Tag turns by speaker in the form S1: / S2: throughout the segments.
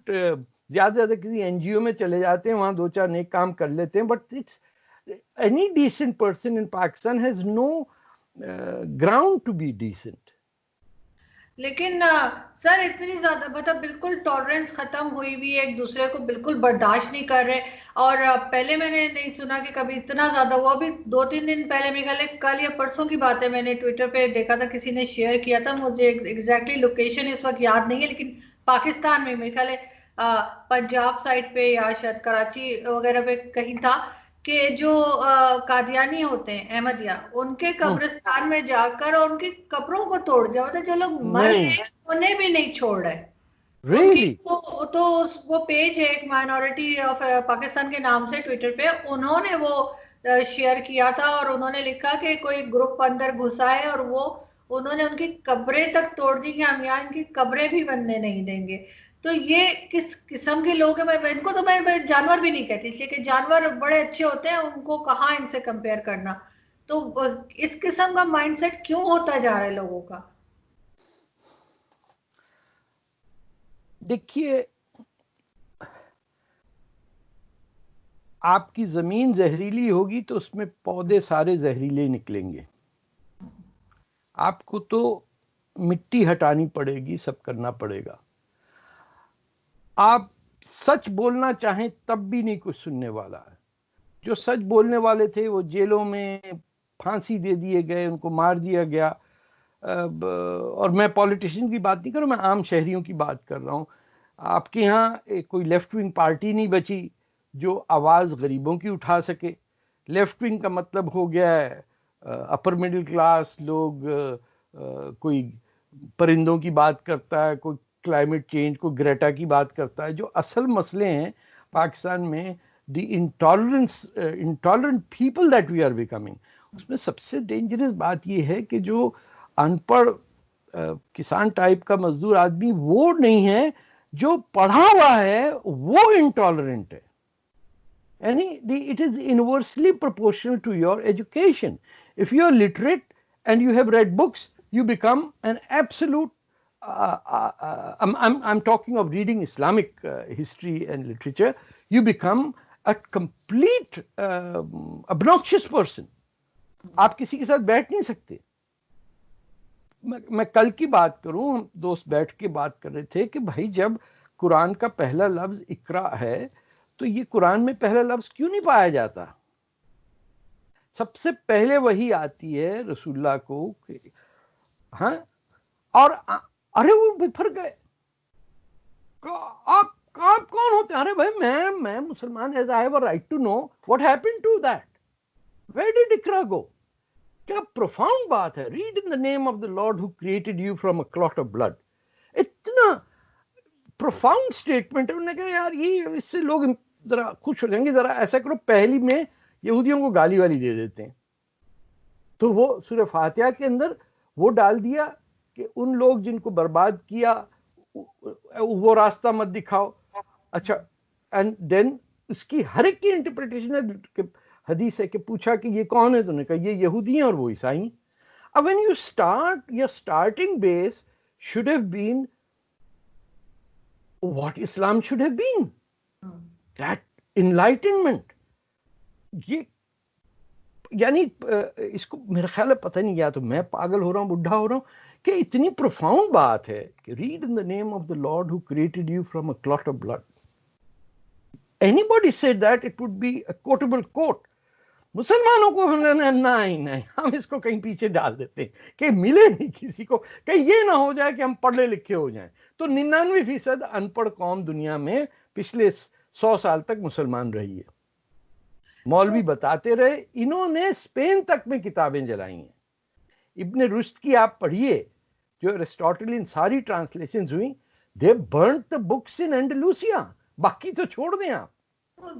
S1: ज्यादा ज्यादा किसी एनजीओ में चले जाते हैं, वहां 2-4 नेक काम कर लेते हैं, but it's any decent person in Pakistan has no ground to be decent.
S2: लेकिन सर इतनी ज्यादा मतलब बिल्कुल टॉलरेंस खत्म हुई हुई है, एक दूसरे को बिल्कुल बर्दाश्त नहीं कर रहे। और पहले मैंने नहीं सुना कि कभी इतना ज्यादा हुआ। अभी 2-3 दिन पहले, मेरे ख्याल है कल या परसों की बात है, मैंने ट्विटर पे देखा था, किसी ने शेयर किया था, मुझे एग्जैक्टली लोकेशन इस वक्त याद नहीं है, लेकिन पाकिस्तान में मेरे ख्याल है पंजाब साइड पे या शायद कराची वगैरह पे कहीं था कि जो कादियानी होते हैं, अहमदिया, उनके कब्रिस्तान में जाकर और उनकी कब्रों को तोड़ दिया। मतलब जो लोग मर
S1: नहीं,
S2: गए उन्हें भी नहीं छोड़ रहे उनकी।
S1: रियली?
S2: तो वो पेज है एक माइनॉरिटी ऑफ पाकिस्तान के नाम से, ट्विटर पे उन्होंने वो शेयर किया था, और उन्होंने लिखा कि कोई ग्रुप अंदर घुसा है और वो उन्होंने उनकी कब्रें तक तोड़ दी कि हम यहाँ इनकी कब्रें भी बनने नहीं देंगे। तो ये किस किस्म के लोग हैं? मैं इनको तो मैं जानवर भी नहीं कहती, इसलिए कि जानवर बड़े अच्छे होते हैं, उनको कहाँ इनसे कंपेयर करना। तो इस किस्म का माइंडसेट क्यों होता जा रहा है लोगों का?
S1: देखिए, आपकी जमीन जहरीली होगी तो उसमें पौधे सारे जहरीले निकलेंगे। आपको तो मिट्टी हटानी पड़ेगी, सब करना पड़ेगा। आप सच बोलना चाहें तब भी नहीं कुछ सुनने वाला है। जो सच बोलने वाले थे वो जेलों में फांसी दे दिए गए, उनको मार दिया गया। और मैं पॉलिटिशियन की बात नहीं कर रहा हूँ, मैं आम शहरियों की बात कर रहा हूँ। आपके यहाँ कोई लेफ्ट विंग पार्टी नहीं बची जो आवाज़ गरीबों की उठा सके। लेफ्ट विंग का मतलब हो गया है अपर मिडिल क्लास लोग, कोई परिंदों की बात करता है, कोई क्लाइमेट चेंज, कोई ग्रेटा की बात करता है। जो असल मसले हैं पाकिस्तान में, the intolerant people that we are becoming, उसमें सबसे डेंजरस बात यह है कि जो अनपढ़ किसान टाइप का मजदूर आदमी वो नहीं है, जो पढ़ा हुआ है वो इंटॉलरेंट है। यानी it is inversely proportional to your education. If you are literate and you have read books, you become an absolute I'm talking of reading Islamic history and literature. You become a complete obnoxious person. आप किसी के साथ बैठ नहीं सकते। मैं कल की बात करूं, हम दोस्त बैठ के बात कर रहे थे कि भाई जब कुरान का पहला लफ्ज इकरा है तो ये कुरान में पहला लफ्ज क्यों नहीं पाया जाता? सबसे पहले वही आती है रसूलुल्लाह को। हाँ, और अरे वो बिफर गए। आप कौन होते हैं? अरे भाई मैं मुसलमान, as I have a right to know what happened to that, where did इकरा गो। क्या प्रोफाउंड बात है। Read in the name of the lord who created you from a clot of blood. इतना प्रोफाउंड स्टेटमेंट है। उन्होंने कहा यार ये इससे लोग जरा खुश हो जाएंगे, जरा ऐसा करो पहली में यहूदियों को गाली वाली दे देते हैं। तो वो सूरह फातिहा के अंदर वो डाल दिया कि उन लोग जिनको बर्बाद किया वो रास्ता मत दिखाओ। अच्छा, एंड देन इसकी हर एक की इंटरप्रिटेशन है। हदीस है कि पूछा कि ये कौन है, तो उन्होंने कहा ये यहूदी हैं और वो ईसाई। अब when you start, your starting base should have been what Islam should have been, that enlightenment. ये यानी इसको मेरा ख्याल है पता नहीं, या तो मैं पागल हो रहा हूँ, बुढ़ा हो रहा हूँ, कि इतनी प्रोफाउंड बात है कि read in the name of the lord who created you from a clot of blood. Anybody said that it would be a quotable quote. मुसलमानों को नहीं, हम इसको कहीं पीछे डाल देते हैं कि मिले नहीं किसी को, कहीं ये ना हो जाए कि हम पढ़े लिखे हो जाएं। तो 99% अनपढ़ कौम दुनिया में पिछले 100 साल तक मुसलमान रही है। मौलवी बताते रहे, इन्होंने स्पेन तक में किताबें जलाई हैं। इब्ने रुश्द की आप पढ़िए, जो एरिस्टोटलियन सारी ट्रांसलेशन हुई, दे बर्न्ड द बुक्स इन एंडलूसिया। बाकी तो छोड़ दें आप।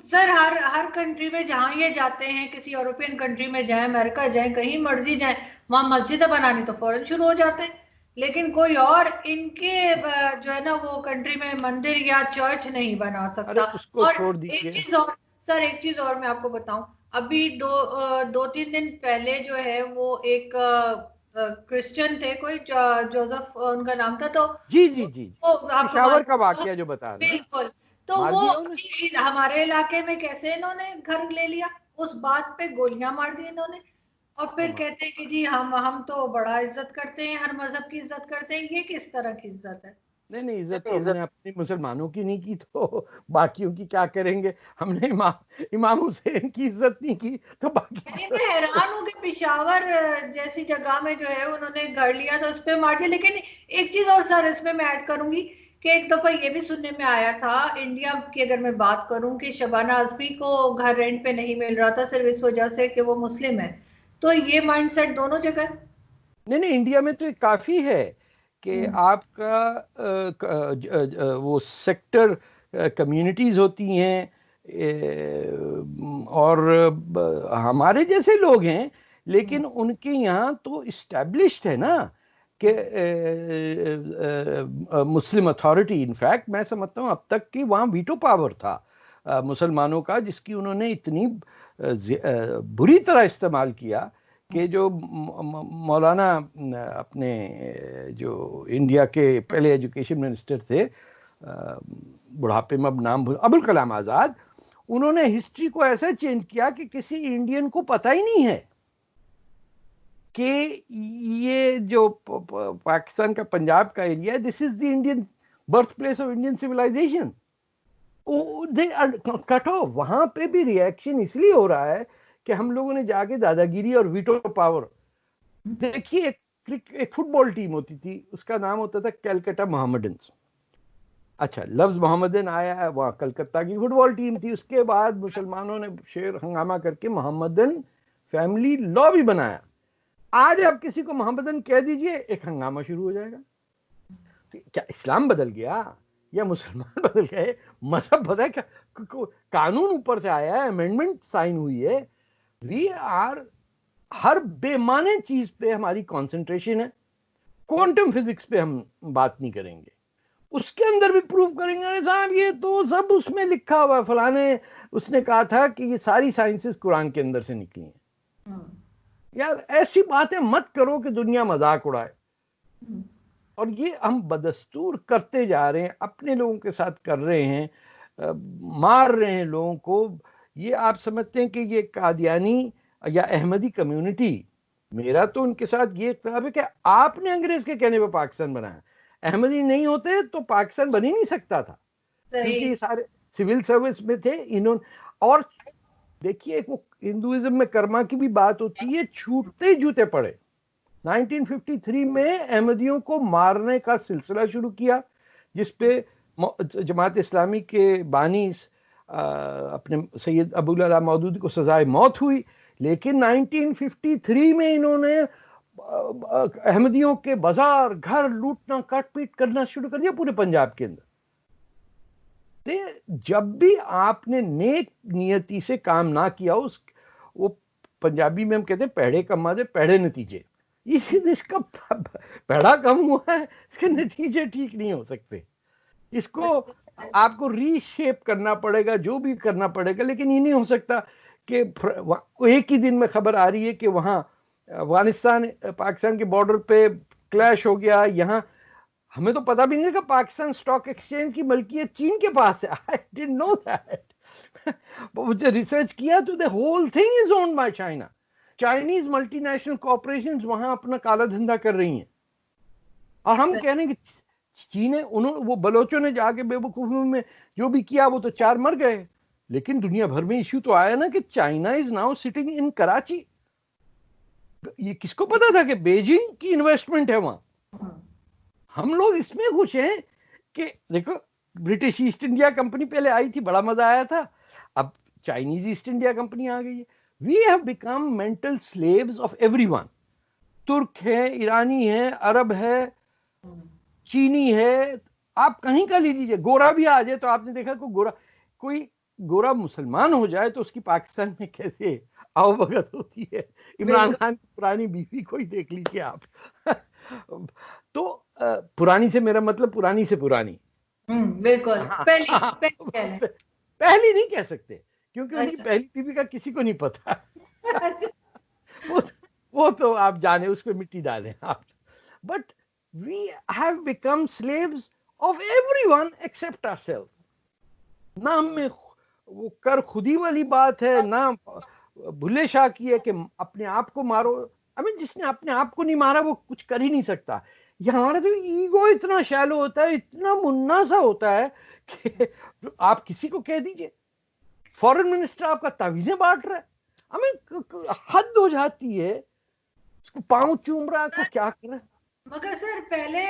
S2: सर हर हर कंट्री में जहां ये जाते हैं, किसी यूरोपियन कंट्री में जाए, अमेरिका जाए, कहीं मर्जी जाए, वहां मस्जिद बनानी तो फौरन शुरू हो जाते हैं। लेकिन कोई और इनके जो है ना वो कंट्री में मंदिर या चर्च नहीं बना
S1: अरे
S2: सकता।
S1: उसको
S2: और
S1: छोड़
S2: एक
S1: दीजिए।
S2: चीज और सर, एक चीज और मैं आपको बताऊं। अभी 2-3 दिन पहले जो है वो एक क्रिश्चियन थे कोई, जोसेफ उनका नाम था, तो
S1: जी जी जी,
S2: वो आपको
S1: पेशावर का
S2: मालूम होगा।
S1: वाकया जो बता रहे हैं ना,
S2: बिल्कुल। तो
S1: मार
S2: वो
S1: दिया उन्हें।
S2: हमारे इलाके में कैसे इन्होंने घर ले लिया, उस बात पे गोलियां मार दी इन्होंने। और फिर
S1: कमाल।
S2: कहते हैं कि जी हम तो बड़ा इज्जत करते हैं, हर मजहब की इज्जत करते हैं। ये किस तरह की इज्जत है?
S1: नहीं नहीं, इज्जत तो हमने अपनी मुसलमानों की नहीं की, तो बाकियों की क्या करेंगे? हमने इमाम हुसैन की इज्जत नहीं की, तो बाकी की
S2: यानी
S1: तो।
S2: मैं हैरान हूँ कि पिशावर जैसी जगह में जो है उन्होंने घर लिया तो उस पे मार दिया। लेकिन एक चीज और सर इसमें मैं ऐड करूंगी कि एक दफा ये भी सुनने में आया था, इंडिया की अगर मैं बात करूं, कि शबाना आजमी को घर रेंट पे नहीं मिल रहा था सिर्फ इस वजह से कि वो मुस्लिम है। तो ये माइंडसेट दोनों जगह।
S1: नहीं नहीं, इंडिया में तो ये काफी है कि
S2: हम्म।
S1: आपका वो सेक्टर कम्युनिटीज होती हैं, और हमारे जैसे लोग हैं, लेकिन उनके यहाँ तो इस्टेब्लिश्ड है ना कि मुस्लिम अथॉरिटी। इनफैक्ट मैं समझता हूँ अब तक कि वहाँ वीटो पावर था मुसलमानों का, जिसकी उन्होंने इतनी बुरी तरह इस्तेमाल किया कि जो मौलाना अपने जो इंडिया के पहले एजुकेशन मिनिस्टर थे, बुढ़ापे में अब नाम भूल, अबुल कलाम आजाद, उन्होंने हिस्ट्री को ऐसे चेंज किया कि किसी इंडियन को पता ही नहीं है कि ये जो पाकिस्तान का पंजाब का एरिया है, this is the Indian birth place of Indian civilisation. They cut off. वहां पे भी रिएक्शन इसलिए हो रहा है कि हम लोगों ने जाके दादागिरी और वीटो पावर। देखिए, एक फुटबॉल टीम होती थी, उसका नाम होता था कैलकाटा मोहम्मडन्स। अच्छा, लफ्ज मोहम्मदन आया है, वहां कलकत्ता की फुटबॉल टीम थी। उसके बाद मुसलमानों ने शेर हंगामा करके मोहम्मदन फैमिली लॉ भी बनाया। आज आप किसी को मोहम्मदन कह दीजिए, एक हंगामा शुरू हो जाएगा। तो क्या इस्लाम बदल गया या मुसलमान बदल गए? मजहब बदल क्या? कानून ऊपर से आया है, अमेंडमेंट साइन हुई है। वी आर, हर बेमाने चीज पे हमारी कंसंट्रेशन है। क्वांटम फिजिक्स पे हम बात नहीं करेंगे, उसके अंदर भी प्रूव करेंगे अरे साहब ये तो सब उसमें लिखा हुआ है, फलाने उसने कहा था कि ये सारी साइंसेस कुरान के अंदर से निकली हैं। यार ऐसी बातें मत करो कि दुनिया मजाक उड़ाए। और ये हम बदस्तूर करते जा रहे हैं, अपने लोगों के साथ कर रहे हैं, मार रहे हैं लोगों को। ये आप समझते हैं कि ये कादियानी या अहमदी कम्युनिटी, मेरा तो उनके साथ ये इख्तिलाफ है कि आपने अंग्रेज के कहने पर पाकिस्तान बनाया। अहमदी नहीं होते तो पाकिस्तान बन ही नहीं सकता था, क्योंकि ये सारे सिविल सर्विस में थे इन्होंने। और देखिए, एक वो हिंदुइज्म में कर्मा की भी बात होती है, छूटते ही जूते पड़े। 1953 में अहमदियों को मारने का सिलसिला शुरू किया, जिसपे जमात इस्लामी के बानी अपने सैयद अबुल अला मौदूदी को सजाए मौत हुई। लेकिन 1953 में इन्होंने अहमदियों के बाजार घर लूटना काटपीट करना शुरू कर दिया पूरे पंजाब के अंदर। जब भी आपने नेक नियति से काम ना किया, उस वो पंजाबी में हम कहते हैं पेड़े कमा दे पेड़े नतीजे। इसका पेड़ा कम हुआ है, इसके नतीजे ठीक नहीं हो सकते। इसको आपको रीशेप करना पड़ेगा, जो भी करना पड़ेगा। लेकिन ये नहीं हो सकता कि एक ही दिन में खबर आ रही है कि वहां अफगानिस्तान पाकिस्तान के बॉर्डर पे क्लैश हो गया। यहाँ हमें तो पता भी नहीं था पाकिस्तान स्टॉक एक्सचेंज की मलकियत चीन के पास है। I didn't know that. मुझे रिसर्च किया तो the whole thing is owned by China. Chinese multinational corporations वहां अपना काला धंधा कर रही हैं। और हम कह रहे हैं कि चीन है, उन्होंने वो बलोचों ने जाके बेवकूफी में जो भी किया, वो तो 4 मर गए। लेकिन दुनिया भर में इश्यू तो आया ना कि China is now sitting in Karachi. ये किसको पता था कि बेजिंग की इन्वेस्टमेंट है वहां? हम लोग इसमें खुश हैं कि देखो, ब्रिटिश ईस्ट इंडिया कंपनी पहले आई थी, बड़ा मजा आया था। अब चाइनीज ईस्ट इंडिया कंपनी आ गई है। We have become mental slaves of everyone. तुर्क है, ईरानी है, अरब है, चीनी है, आप कहीं का लीजिए। गोरा भी आ जाए तो आपने देखा कोई गोरा मुसलमान हो जाए तो उसकी पाकिस्तान में कैसे आवभगत होती है। इमरान खान की पुरानी बीवी को ही देख लीजिए आप। तो पुरानी से मेरा मतलब पुरानी से पुरानी।
S2: बिल्कुल।
S1: हाँ,
S2: पहली
S1: नहीं कह सकते, क्योंकि उनकी पहली बीवी का किसी को नहीं पता। वो वो तो आप जाने, उस पे मिट्टी डालें आप। But we have become slaves of everyone except ourselves. ना हम में वो कर खुदी वाली बात है, ना भुल्ले शाह की है कि अपने आप को मारो। आई मीन जिसने अपने आप को नहीं मारा वो कुछ कर ही नहीं सकता। ये हमारा तो ईगो इतना शैलो होता है, इतना मुन्ना सा होता है कि आप किसी को कह दीजिए फॉरेन मिनिस्टर आपका तावीजें बांट रहा है, हमें हद हो जाती है। उसको पांव चूम रहा है, को क्या कर रहा है।
S2: मगर सर पहले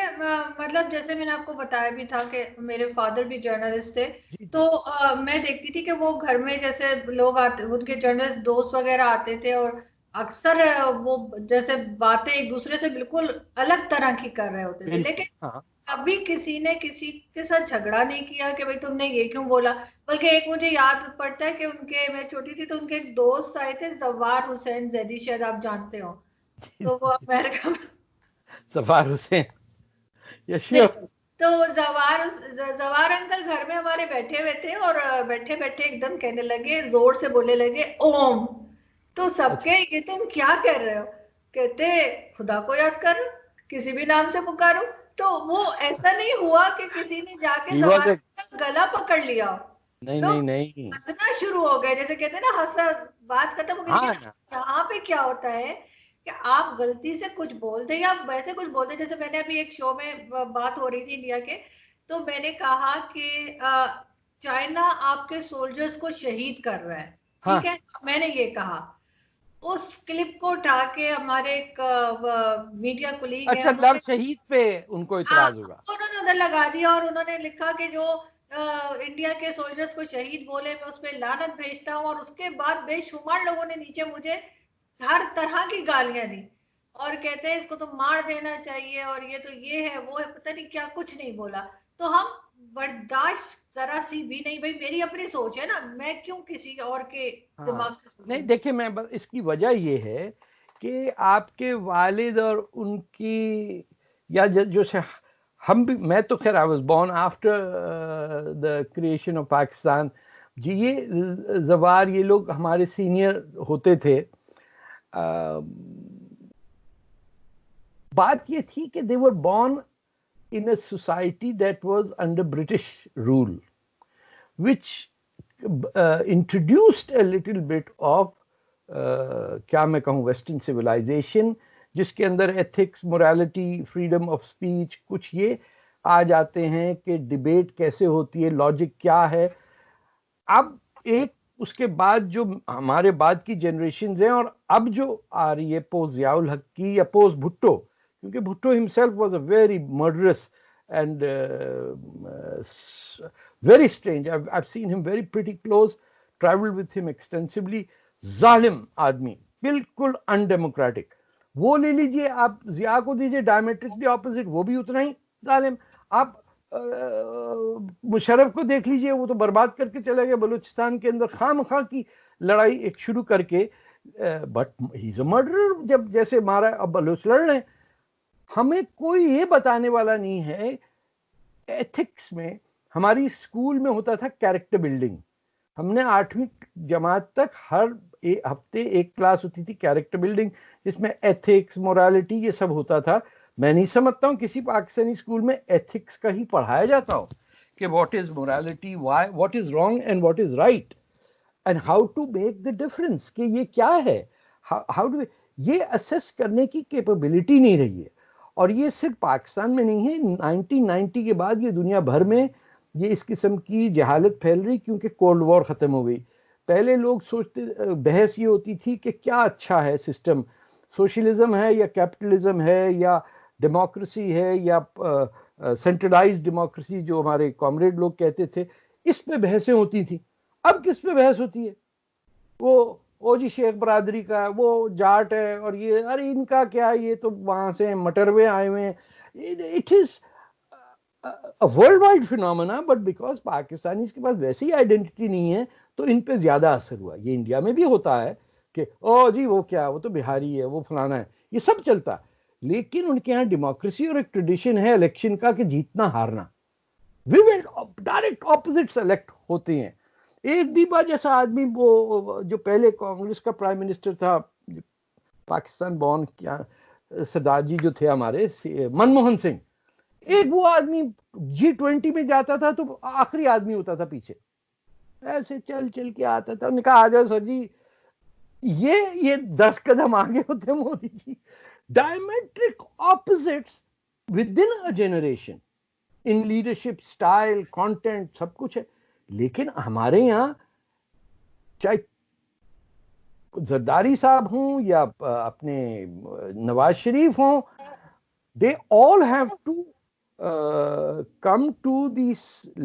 S2: मतलब जैसे मैंने आपको बताया भी था कि मेरे फादर भी जर्नलिस्ट थे, तो मैं देखती थी कि वो घर में जैसे लोग आते, उनके जर्नलिस्ट दोस्त वगैरह आते थे और अक्सर वो जैसे बातें एक दूसरे से बिल्कुल अलग तरह की कर रहे होते थे, लेकिन
S1: हाँ,
S2: कभी किसी ने किसी के साथ झगड़ा नहीं किया कि भाई तुमने ये क्यों बोला। बल्कि एक मुझे याद पड़ता है कि उनके, मैं छोटी थी तो उनके एक दोस्त आए थे, जवार हुसैन जैदी, शायद आप जानते हो, तो वो अमेरिका में
S1: सफार हुसैन, यशियफ।
S2: बिल्कुल। तो जवार अंकल घर में हमारे बैठे हुए थे और बैठे बैठे एकदम कहने लगे, जोर से बोलने लगे ओम। तो
S1: अच्छा,
S2: सबके ये तुम क्या कर रहे हो, कहते खुदा को याद करो, किसी भी नाम से पुकारो। तो वो ऐसा नहीं हुआ कि किसी ने जाके
S1: ही वाज
S2: जवार
S1: ए,
S2: का गला पकड़ लिया,
S1: नहीं
S2: लोग
S1: नहीं नहीं,
S2: हंसना शुरू हो गए, जैसे कहते हैं ना हंसा, बात खत्म हो गई।
S1: हाँ
S2: लेकिन
S1: ना,
S2: यहाँ पे क्या होता है कि आप गलती से कुछ बोलते या वैसे कुछ बोलते, जैसे मैंने अभी एक शो में बात हो रही थी इंडिया के, तो मैंने कहा कि चाइना आपके सोल्जर्स को शहीद कर रहा है, ठीक
S1: हाँ।
S2: है, मैंने ये कहा। उस क्लिप को उठा के हमारे एक मीडिया कुलीग है,
S1: अच्छा, लव
S2: उन्होंने,
S1: शहीद पे उनको
S2: हाँ,
S1: इतराज होगा।
S2: उन्होंने उधर लगा दिया और उन्होंने लिखा कि जो इंडिया के सोल्जर्स को शहीद बोले, मैं उस पर लानत भेजता हूँ। और उसके बाद बेशुमार लोगों ने नीचे मुझे हर तरह की गालियां दी और कहते हैं इसको तो मार देना चाहिए और ये तो ये है वो है, पता नहीं क्या कुछ नहीं बोला। तो हम बर्दाश्त जरा सी भी नहीं, भाई मेरी अपनी सोच है ना, मैं क्यों किसी और के
S1: हाँ,
S2: दिमाग से
S1: नहीं
S2: सोचूं।
S1: देखिए, मैं इसकी वजह ये है कि आपके वालिद और उनकी, या जो से हम भी, मैं तो खैर I was born after the creation of Pakistan. जी, ये जवार, ये लोग हमारे सीनियर होते थे। बात ये थी कि they were born in a society that was under British rule, which introduced a little bit of क्या मैं कहूँ वेस्टर्न सिविलाइजेशन, जिसके अंदर ethics, morality, freedom of speech, कुछ ये आ जाते हैं कि डिबेट कैसे होती है, लॉजिक क्या है। अब एक उसके बाद जो हमारे बाद की जनरेशन हैं और अब जो आ रही है पोस्ट जियाउल हक की या पोस्ट भुट्टो, क्योंकि Bhutto himself was a very murderous and very strange. I've seen him very pretty close, traveled with him extensively. जालिम आदमी, बिल्कुल अनडेमोक्रेटिक। वो ले लीजिए, आप जिया को दीजिए डायमेट्रिकली ऑपोजिट, वो भी उतना ही जालिम। आप मुशर्रफ को देख लीजिए, वो तो बर्बाद करके चले गए बलूचिस्तान के अंदर, खामखा की लड़ाई एक शुरू करके, but he is a murderer. जब जैसे मारा, अब बलूच लड़ रहे हैं। हमें कोई ये बताने वाला नहीं है। एथिक्स में हमारी स्कूल में होता था कैरेक्टर बिल्डिंग। हमने 8वीं जमात तक हर हफ्ते एक क्लास होती थी कैरेक्टर बिल्डिंग, जिसमें एथिक्स, मोरालिटी, ये सब होता था। मैं नहीं समझता हूँ किसी पाकिस्तानी स्कूल में एथिक्स का ही पढ़ाया जाता हो कि what is morality, why, what is wrong and what is right, and how to make the difference, कि ये क्या है, हाउ डू, ये असेस करने की कैपेबिलिटी नहीं रही है। और ये सिर्फ पाकिस्तान में नहीं है, 1990 के बाद ये दुनिया भर में ये इस किस्म की जहालत फैल रही, क्योंकि कोल्ड वॉर ख़त्म हो गई। पहले लोग सोचते, बहस ये होती थी कि क्या अच्छा है सिस्टम, सोशलिज्म है या कैपिटलिज्म है या डेमोक्रेसी है या सेंट्रलाइज्ड डेमोक्रेसी, जो हमारे कॉमरेड लोग कहते थे। इस पे बहसें होती थी। अब किस पे बहस होती है? वो ओ जी शेख बरादरी का, वो जाट है और ये, अरे इनका क्या, ये तो वहां से मटरवे आए हुए हैं। It is a world wide phenomena, but because Pakistani के पास वैसी आइडेंटिटी नहीं है, तो इन पे ज्यादा असर हुआ। ये इंडिया में भी होता है कि ओ जी वो क्या, वो तो बिहारी है, वो फलाना है, ये सब चलता। लेकिन उनके यहाँ डेमोक्रेसी और एक ट्रेडिशन है इलेक्शन का कि जीतना हारना। We will direct opposite select होते हैं। एक भी बार जैसा आदमी, वो जो पहले कांग्रेस का प्राइम मिनिस्टर था, पाकिस्तान बॉर्न क्या सरदार जी जो थे हमारे मनमोहन सिंह, एक वो आदमी G20 में जाता था तो आखिरी आदमी होता था पीछे, ऐसे चल चल के आता था। उन्होंने कहा आ जाओ सर जी, ये 10 कदम आगे होते Modi ji. Diametric opposites within a generation, in leadership style, content, सब कुछ है। लेकिन हमारे यहाँ चाहे जरदारी साहब हों या अपने नवाज शरीफ हों, they all have to come to this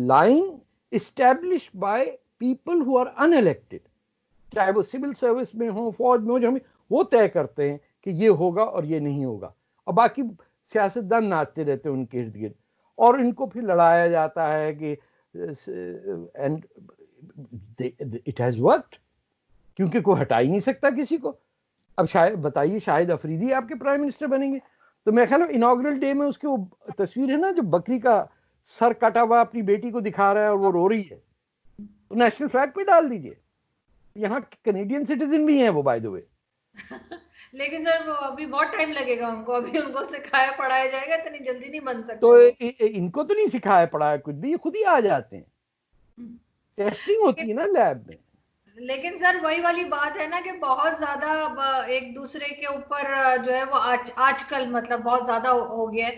S1: line established by people who are unelected, चाहे वो सिविल सर्विस में हो, फौज में हो, जो हमें वो तय करते हैं कि ये होगा और ये नहीं होगा, और बाकी सियासतदान नाचते रहते हैं उनके इर्द गिर्द, और इनको फिर लड़ाया जाता है कि एंड इट हैज वर्कड, क्योंकि कोई हटा ही नहीं सकता किसी को। अब शायद बताइए, शाहिद अफरीदी आपके प्राइम मिनिस्टर बनेंगे, तो मैं ख्याल इनॉग्रल डे में उसकी वो तस्वीर है ना, जो बकरी का सर कटा हुआ अपनी बेटी को दिखा रहा है और वो रो रही है, तो नेशनल फ्लैग पे डाल दीजिए। यहाँ कैनेडियन सिटीजन भी हैं वो, बाय द वे।
S2: लेकिन सर वो अभी बहुत टाइम लगेगा उनको, अभी उनको सिखाया पढ़ाया जाएगा, इतनी जल्दी नहीं बन सकते।
S1: तो इनको तो नहीं सिखाया पढ़ाया कुछ भी, ये खुद ही आ जाते हैं, टेस्टिंग होती है ना लैब में।
S2: लेकिन सर वही वाली बात है ना कि बहुत ज्यादा एक दूसरे के ऊपर जो है वो आजकल मतलब बहुत ज्यादा हो गया है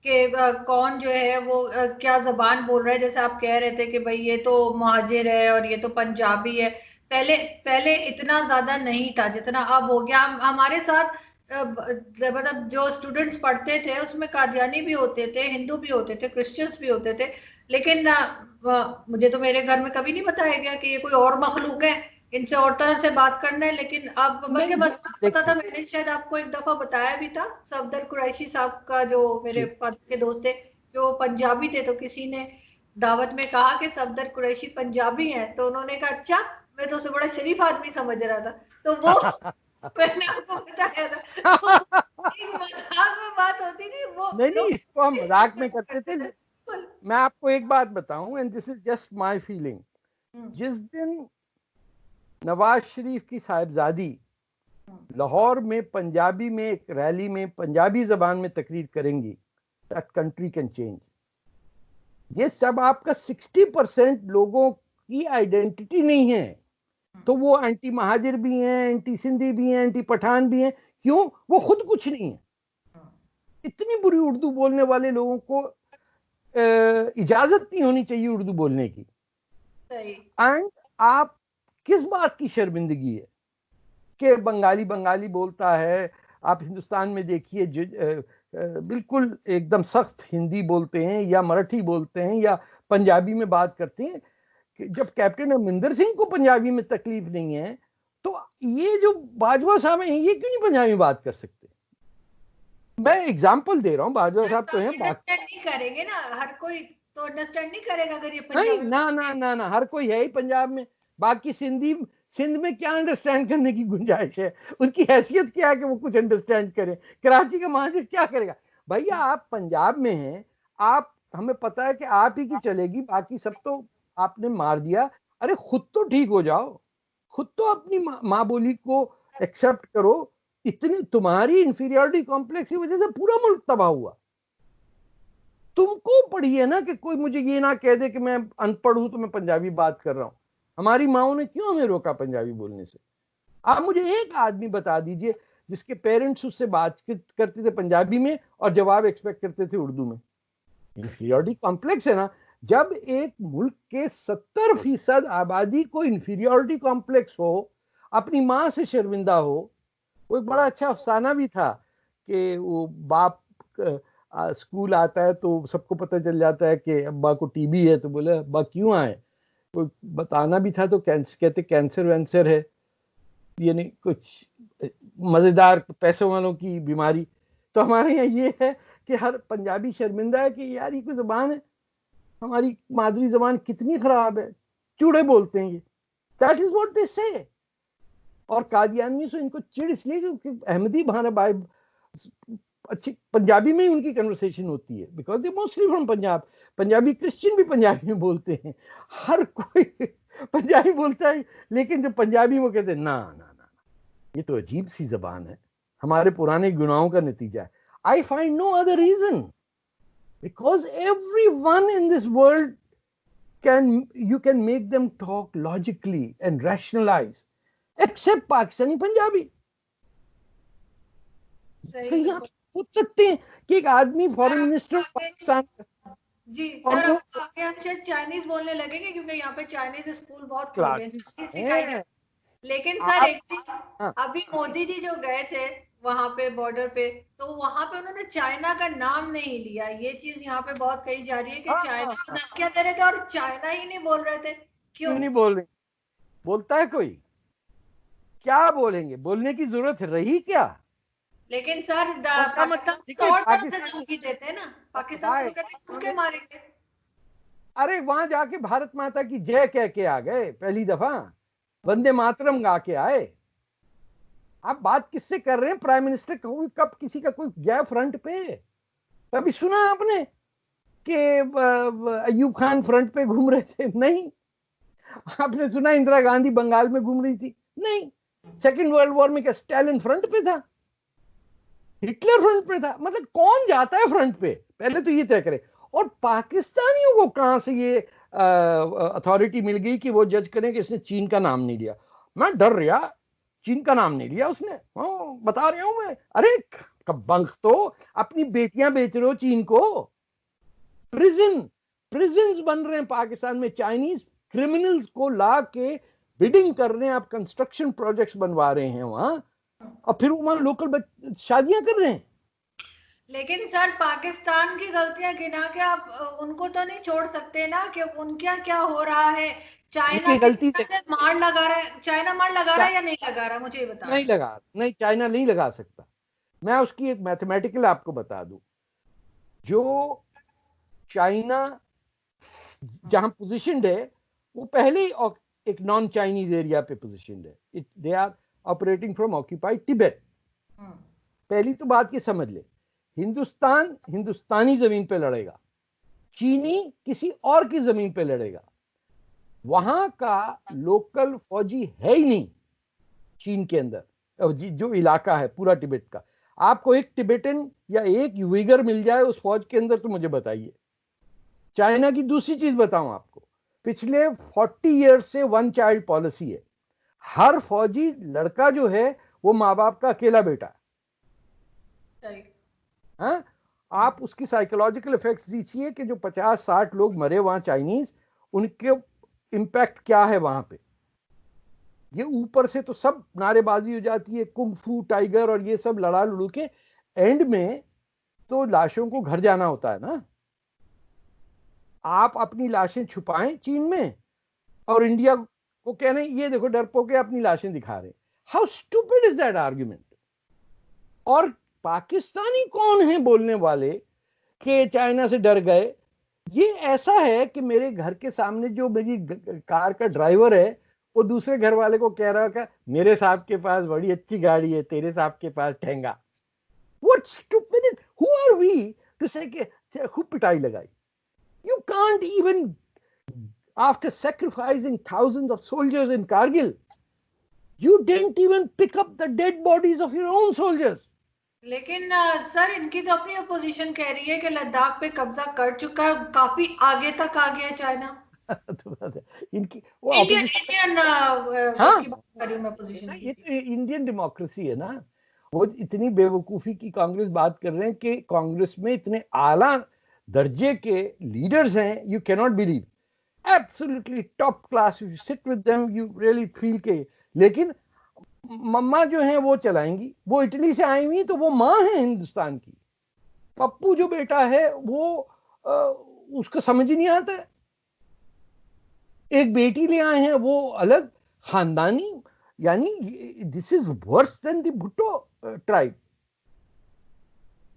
S2: कि कौन जो है वो क्या जबान बोल रहा है। जैसे आप कह रहे थे कि भाई ये तो मुहाजिर है और ये तो पंजाबी है, पहले पहले इतना ज्यादा नहीं था जितना अब हो गया। हमारे साथ मतलब जो स्टूडेंट्स पढ़ते थे उसमें कादियानी भी होते थे, हिंदू भी होते थे, क्रिश्चियंस भी होते थे, लेकिन मुझे तो मेरे घर में कभी नहीं बताया गया कि ये कोई और मखलूक है, इनसे और तरह से बात करना है। लेकिन अब बल्कि बस पता था, मैंने शायद आपको एक दफा बताया भी था, सफदर कुरैशी साहब का जो मेरे के दोस्त थे जो पंजाबी थे, तो किसी ने दावत में कहा कि सफदर कुरैशी पंजाबी हैं, तो उन्होंने कहा अच्छा, मैं तो उसे बड़ा शरीफ आदमी समझ रहा था। तो वो मैंने आपको बताया था। तो एक मजाक में बात होती थी, वो
S1: नहीं, इसको हम मजाक में करते थे। मैं आपको एक बात बताऊं, and this is just my feeling, जिस दिन नवाज शरीफ की साहिबजादी लाहौर में पंजाबी में एक रैली में पंजाबी जबान में तकरीर करेंगी, दैट कंट्री कैन चेंज। ये सब आपका 60% लोगों की आइडेंटिटी नहीं है, तो वो एंटी महाजिर भी हैं, एंटी सिंधी भी हैं, एंटी पठान भी हैं। क्यों? वो खुद कुछ नहीं है। इतनी बुरी उर्दू बोलने वाले लोगों को इजाजत नहीं होनी चाहिए उर्दू बोलने की। एंड आप किस बात की शर्मिंदगी है कि बंगाली बंगाली बोलता है? आप हिंदुस्तान में देखिए, बिल्कुल एकदम सख्त हिंदी बोलते हैं या मराठी बोलते हैं या पंजाबी में बात करते हैं। जब कैप्टन अमरिंदर सिंह को पंजाबी में तकलीफ नहीं है, तो ये जो बाजवा साहब हैं ये क्यों नहीं पंजाबी में बात कर सकते? मैं एग्जांपल दे रहा हूँ, बाजवा साहब तो हैं,
S2: अंडरस्टैंड नहीं करेंगे ना, हर कोई तो अंडरस्टैंड नहीं करेगा अगर ये
S1: नहीं, ना हर कोई है ही पंजाब में। बाकी सिंध में क्या अंडरस्टैंड करने की गुंजाइश है? उनकी हैसियत क्या है कि वो कुछ अंडरस्टैंड करें? कराची का महाजिर क्या करेगा? भैया आप पंजाब में हैं, आप, हमें पता है कि आप ही की चलेगी, बाकी सब तो आपने मार दिया। अरे खुद तो ठीक हो जाओ, खुद तो अपनी माँ बोली को एक्सेप्ट करो। इतनी तुम्हारी इंफीरियरिटी कॉम्प्लेक्स की वजह से पूरा मुल्क तबाह हुआ। तुमको पड़ी है ना कि कोई मुझे ये ना कह दे कि मैं अनपढ़ हूं तो मैं पंजाबी बात कर रहा हूं। हमारी माओ ने क्यों हमें रोका पंजाबी बोलने से? आप मुझे एक आदमी बता दीजिए जिसके पेरेंट्स उससे बातचीत करते थे पंजाबी में और जवाब एक्सपेक्ट करते थे उर्दू में। इंफीरियरिटी कॉम्प्लेक्स है ना। जब एक मुल्क के 70% आबादी को इंफीरियरिटी कॉम्प्लेक्स हो, अपनी माँ से शर्मिंदा हो। वो एक बड़ा अच्छा अफसाना भी था कि वो बाप स्कूल आता है तो सबको पता चल जाता है कि अब्बा को टीबी है, तो बोले अब्बा क्यों आए? तो बताना भी था तो कहते कैंसर वैंसर है, ये नहीं कुछ मजेदार पैसों वालों की बीमारी। तो हमारे यहाँ ये है कि हर पंजाबी शर्मिंदा है कि यार ये कोई जबान है, हमारी मादरी जबान कितनी खराब है, चूड़े बोलते हैं ये। दैट इज व्हाट दे से। और कादियानियों से इनको चिढ़ इसलिए क्योंकि अहमदी भाना भाई अच्छी पंजाबी में ही उनकी कन्वर्सेशन होती है, because they mostly from Punjab. Punjabi Christian भी पंजाबी में बोलते हैं, हर कोई पंजाबी बोलता है, लेकिन जो पंजाबी वो कहते हैं ना ना ना, ये तो अजीब सी जबान है, हमारे पुराने गुनाहों का नतीजा है। I find no other reason, because everyone in this world you can make them talk logically and rationalize, except Pakistani Punjabi. कहीं आप पूछ सकते हैं कि एक आदमी फॉरेन मिनिस्टर पाकिस्तान
S2: जी सर, अब आगे हम शायद चाइनीज बोलने लगेंगे क्योंकि यहाँ पे चाइनीज स्कूल बहुत खुल गए। लेकिन सर एक चीज, अभी मोदी जी जो गए थे वहां पे बॉर्डर पे, तो वहां पे उन्होंने चाइना का नाम नहीं लिया। ये चीज यहाँ पे बहुत कही जा रही है कि चाइना का नाम क्या दे रहे थे और चाइना ही नहीं बोल रहे थे। क्यों
S1: नहीं बोल रहे? बोलता है कोई? क्या बोलेंगे? बोलने की जरूरत रही क्या?
S2: लेकिन सर पाकिस्तान से धमकी देते हैं ना, पाकिस्तान को कहते हैं उसके मारेंगे।
S1: अरे वहां जाके भारत माता की जय कह के आ गए, पहली दफा वंदे मातरम गा के आए। आप बात किससे कर रहे हैं? प्राइम मिनिस्टर कब किसी का कोई गया फ्रंट पे? कभी सुना आपने कि अयूब खान फ्रंट पे घूम रहे थे? नहीं। आपने सुना इंदिरा गांधी बंगाल में घूम रही थी? नहीं। सेकेंड वर्ल्ड वॉर में क्या स्टालिन फ्रंट पे था? हिटलर फ्रंट पे था? मतलब कौन जाता है फ्रंट पे? पहले तो ये तय करे। और पाकिस्तानियों को कहां से ये अथॉरिटी मिल गई कि वो जज करें कि इसने चीन का नाम नहीं लिया? मैं डर रहा, चीन का नाम नहीं लिया उसने। बता रहा हूं मैं। अरे बंक तो अपनी बेटियां बेच रहे हो चीन को। प्रिजन्स बन रहे हैं पाकिस्तान में, चाइनीज क्रिमिनल्स को ला के बिडिंग कर रहे हैं। आप कंस्ट्रक्शन प्रोजेक्ट्स बनवा रहे हैं वहां, और फिर वहां लोकल शादियां कर रहे हैं।
S2: लेकिन सर पाकिस्तान की गलतियां गिना के आप उनको तो नहीं छोड़ सकते ना कि उनके क्या हो रहा है। चाइना
S1: गलती
S2: से मार लगा रहा है, चाइना मार लगा रहा है या नहीं लगा रहा, मुझे बता।
S1: नहीं लगा, नहीं, चाइना नहीं लगा सकता। मैं उसकी एक मैथमेटिकल आपको बता दूं। जो चाइना जहां पोजिशनड है वो पहले ही एक नॉन चाइनीज एरिया पे पोजिशनड है। They are operating from occupied Tibet. पहली तो बात ये समझ ले, हिंदुस्तान हिंदुस्तानी जमीन पे लड़ेगा, चीनी किसी और की जमीन पे लड़ेगा। वहां का लोकल फौजी है ही नहीं चीन के अंदर। जो इलाका है पूरा तिब्बत का, आपको एक तिब्बतन या एक उइगर मिल जाए उस फौज के अंदर तो मुझे बताइए। चाइना की दूसरी चीज बताऊं आपको, पिछले 40 ईयर से वन चाइल्ड पॉलिसी है। हर फौजी लड़का जो है वो माँ बाप का अकेला बेटा है। हाँ? आप उसकी साइकोलॉजिकल इफेक्ट्स दीजिए कि जो 50-60 लोग मरे वहां चाइनीज, उनके इंपैक्ट क्या है वहां पे। ये ऊपर से तो सब नारेबाजी हो जाती है, कुंग फू टाइगर और ये सब लड़ा लड़ू के एंड में तो लाशों को घर जाना होता है ना। आप अपनी लाशें छुपाएं चीन में और इंडिया को कह रहे हैं ये देखो डरपोके अपनी लाशें दिखा रहे हैं। How stupid is that argument? और पाकिस्तानी कौन है बोलने वाले कि चाइना से डर गए? ये ऐसा है कि मेरे घर के सामने जो मेरी कार का ड्राइवर है वो दूसरे घर वाले को कह रहा है मेरे साहब के पास बड़ी अच्छी गाड़ी है, तेरे साहब के पास ठहंगा। What stupid! Who are we to say कि खूब पिटाई लगाई? You can't even, after sacrificing thousands of soldiers in Kargil, you didn't even pick up the dead bodies of your own soldiers.
S2: लेकिन सर इनकी तो अपनी अपोजिशन कह रही है कि लद्दाख पे कब्जा कर चुका है, काफी आगे तक आ गया चाइना।
S1: इनकी वो इंडियन डेमोक्रेसी है ना। वो इतनी बेवकूफी की कांग्रेस बात कर रहे हैं कि कांग्रेस में इतने आला दर्जे के लीडर्स हैं, you can not believe, absolutely top class. You sit with them, you really feel के। लेकिन मम्मा जो है वो चलाएंगी, वो इटली से आई हुई तो वो माँ है हिंदुस्तान की। पप्पू जो बेटा है वो उसको समझ ही नहीं आता है। एक बेटी ले आए हैं वो अलग खानदानी, यानी this is worse than the Bhutto tribe.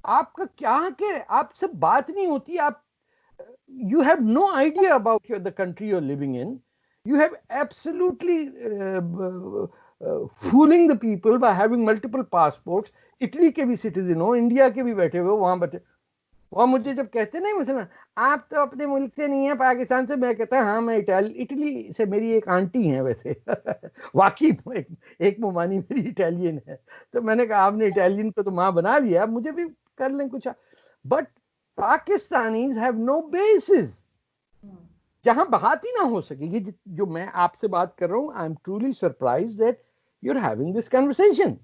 S1: आपका क्या के आपसे बात नहीं होती। आप you have no idea about the country you are living in. You have absolutely fooling the people by having multiple passports। Italy के भी सिटीजन हो, इंडिया के भी बैठे हुए वहां बैठे, वो मुझे जब कहते नहीं मुसलमान, आप तो अपने मुल्क से नहीं है, पाकिस्तान से, मैं कहता हाँ मैं इटली से, मेरी एक आंटी है वैसे वाकई एक मुमानी मेरी इटालियन है। तो मैंने कहा आपने इटालियन को तो माँ बना लिया, अब मुझे भी कर लें कुछ। But Pakistanis have no basis जहां बात ही ना हो सके। ये जो मैं आपसे बात कर रहा हूं, I am truly surprise that you are having this conversation.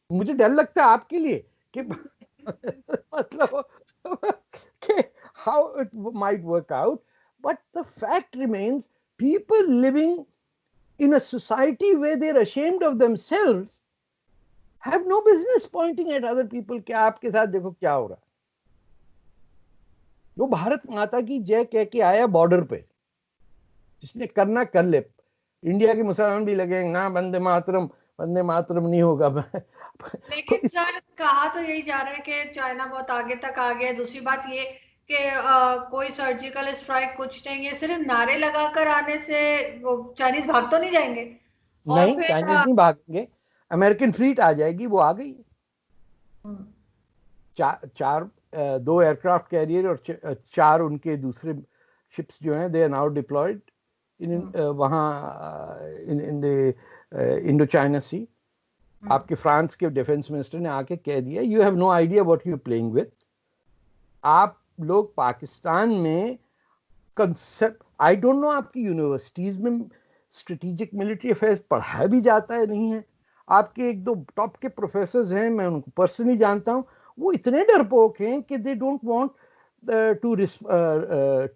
S1: मुझे डर लगता है आपके लिए कि मतलब कि how it might work out, but the fact remains people living in a society where they're ashamed of themselves have no business pointing at other people कि आपके साथ देखो क्या हो रहा है। वो भारत माता की जय कह के आया बॉर्डर पे, जिसने करना कर ले। इंडिया के मुसलमान भी लगेंगे ना वंदे मातरम, वंदे मातरम नहीं होगा।
S2: लेकिन सर कहा तो यही जा रहा है कि चाइना बहुत आगे तक आ गया है। दूसरी बात ये कि कोई सर्जिकल स्ट्राइक कुछ नहीं है, सिर्फ नारे लगाकर आने से वो चाइनीज भाग तो नहीं जाएंगे। और
S1: नहीं,
S2: फिर
S1: चाइनीज नहीं भागेंगे, अमेरिकन फ्लीट आ जाएगी, वो आ गई। चार दो एयरक्राफ्ट कैरियर और चार उनके दूसरे शिप्स जो हैं, they are now deployed in वहाँ in the Indo China sea. आपके फ्रांस के डिफेंस मिनिस्टर ने आके कह दिया, you have no idea what you playing with. आप लोग पाकिस्तान में कंसेप्ट, आई डोंट नो आपकी यूनिवर्सिटीज में स्ट्रेटेजिक मिलिट्री अफेयर्स पढ़ाया भी जाता है नहीं है। आपके एक दो टॉप के प्रोफेसर हैं, मैं उनको पर्सनली जानता हूं, वो इतने डरपोक हैं कि they don't want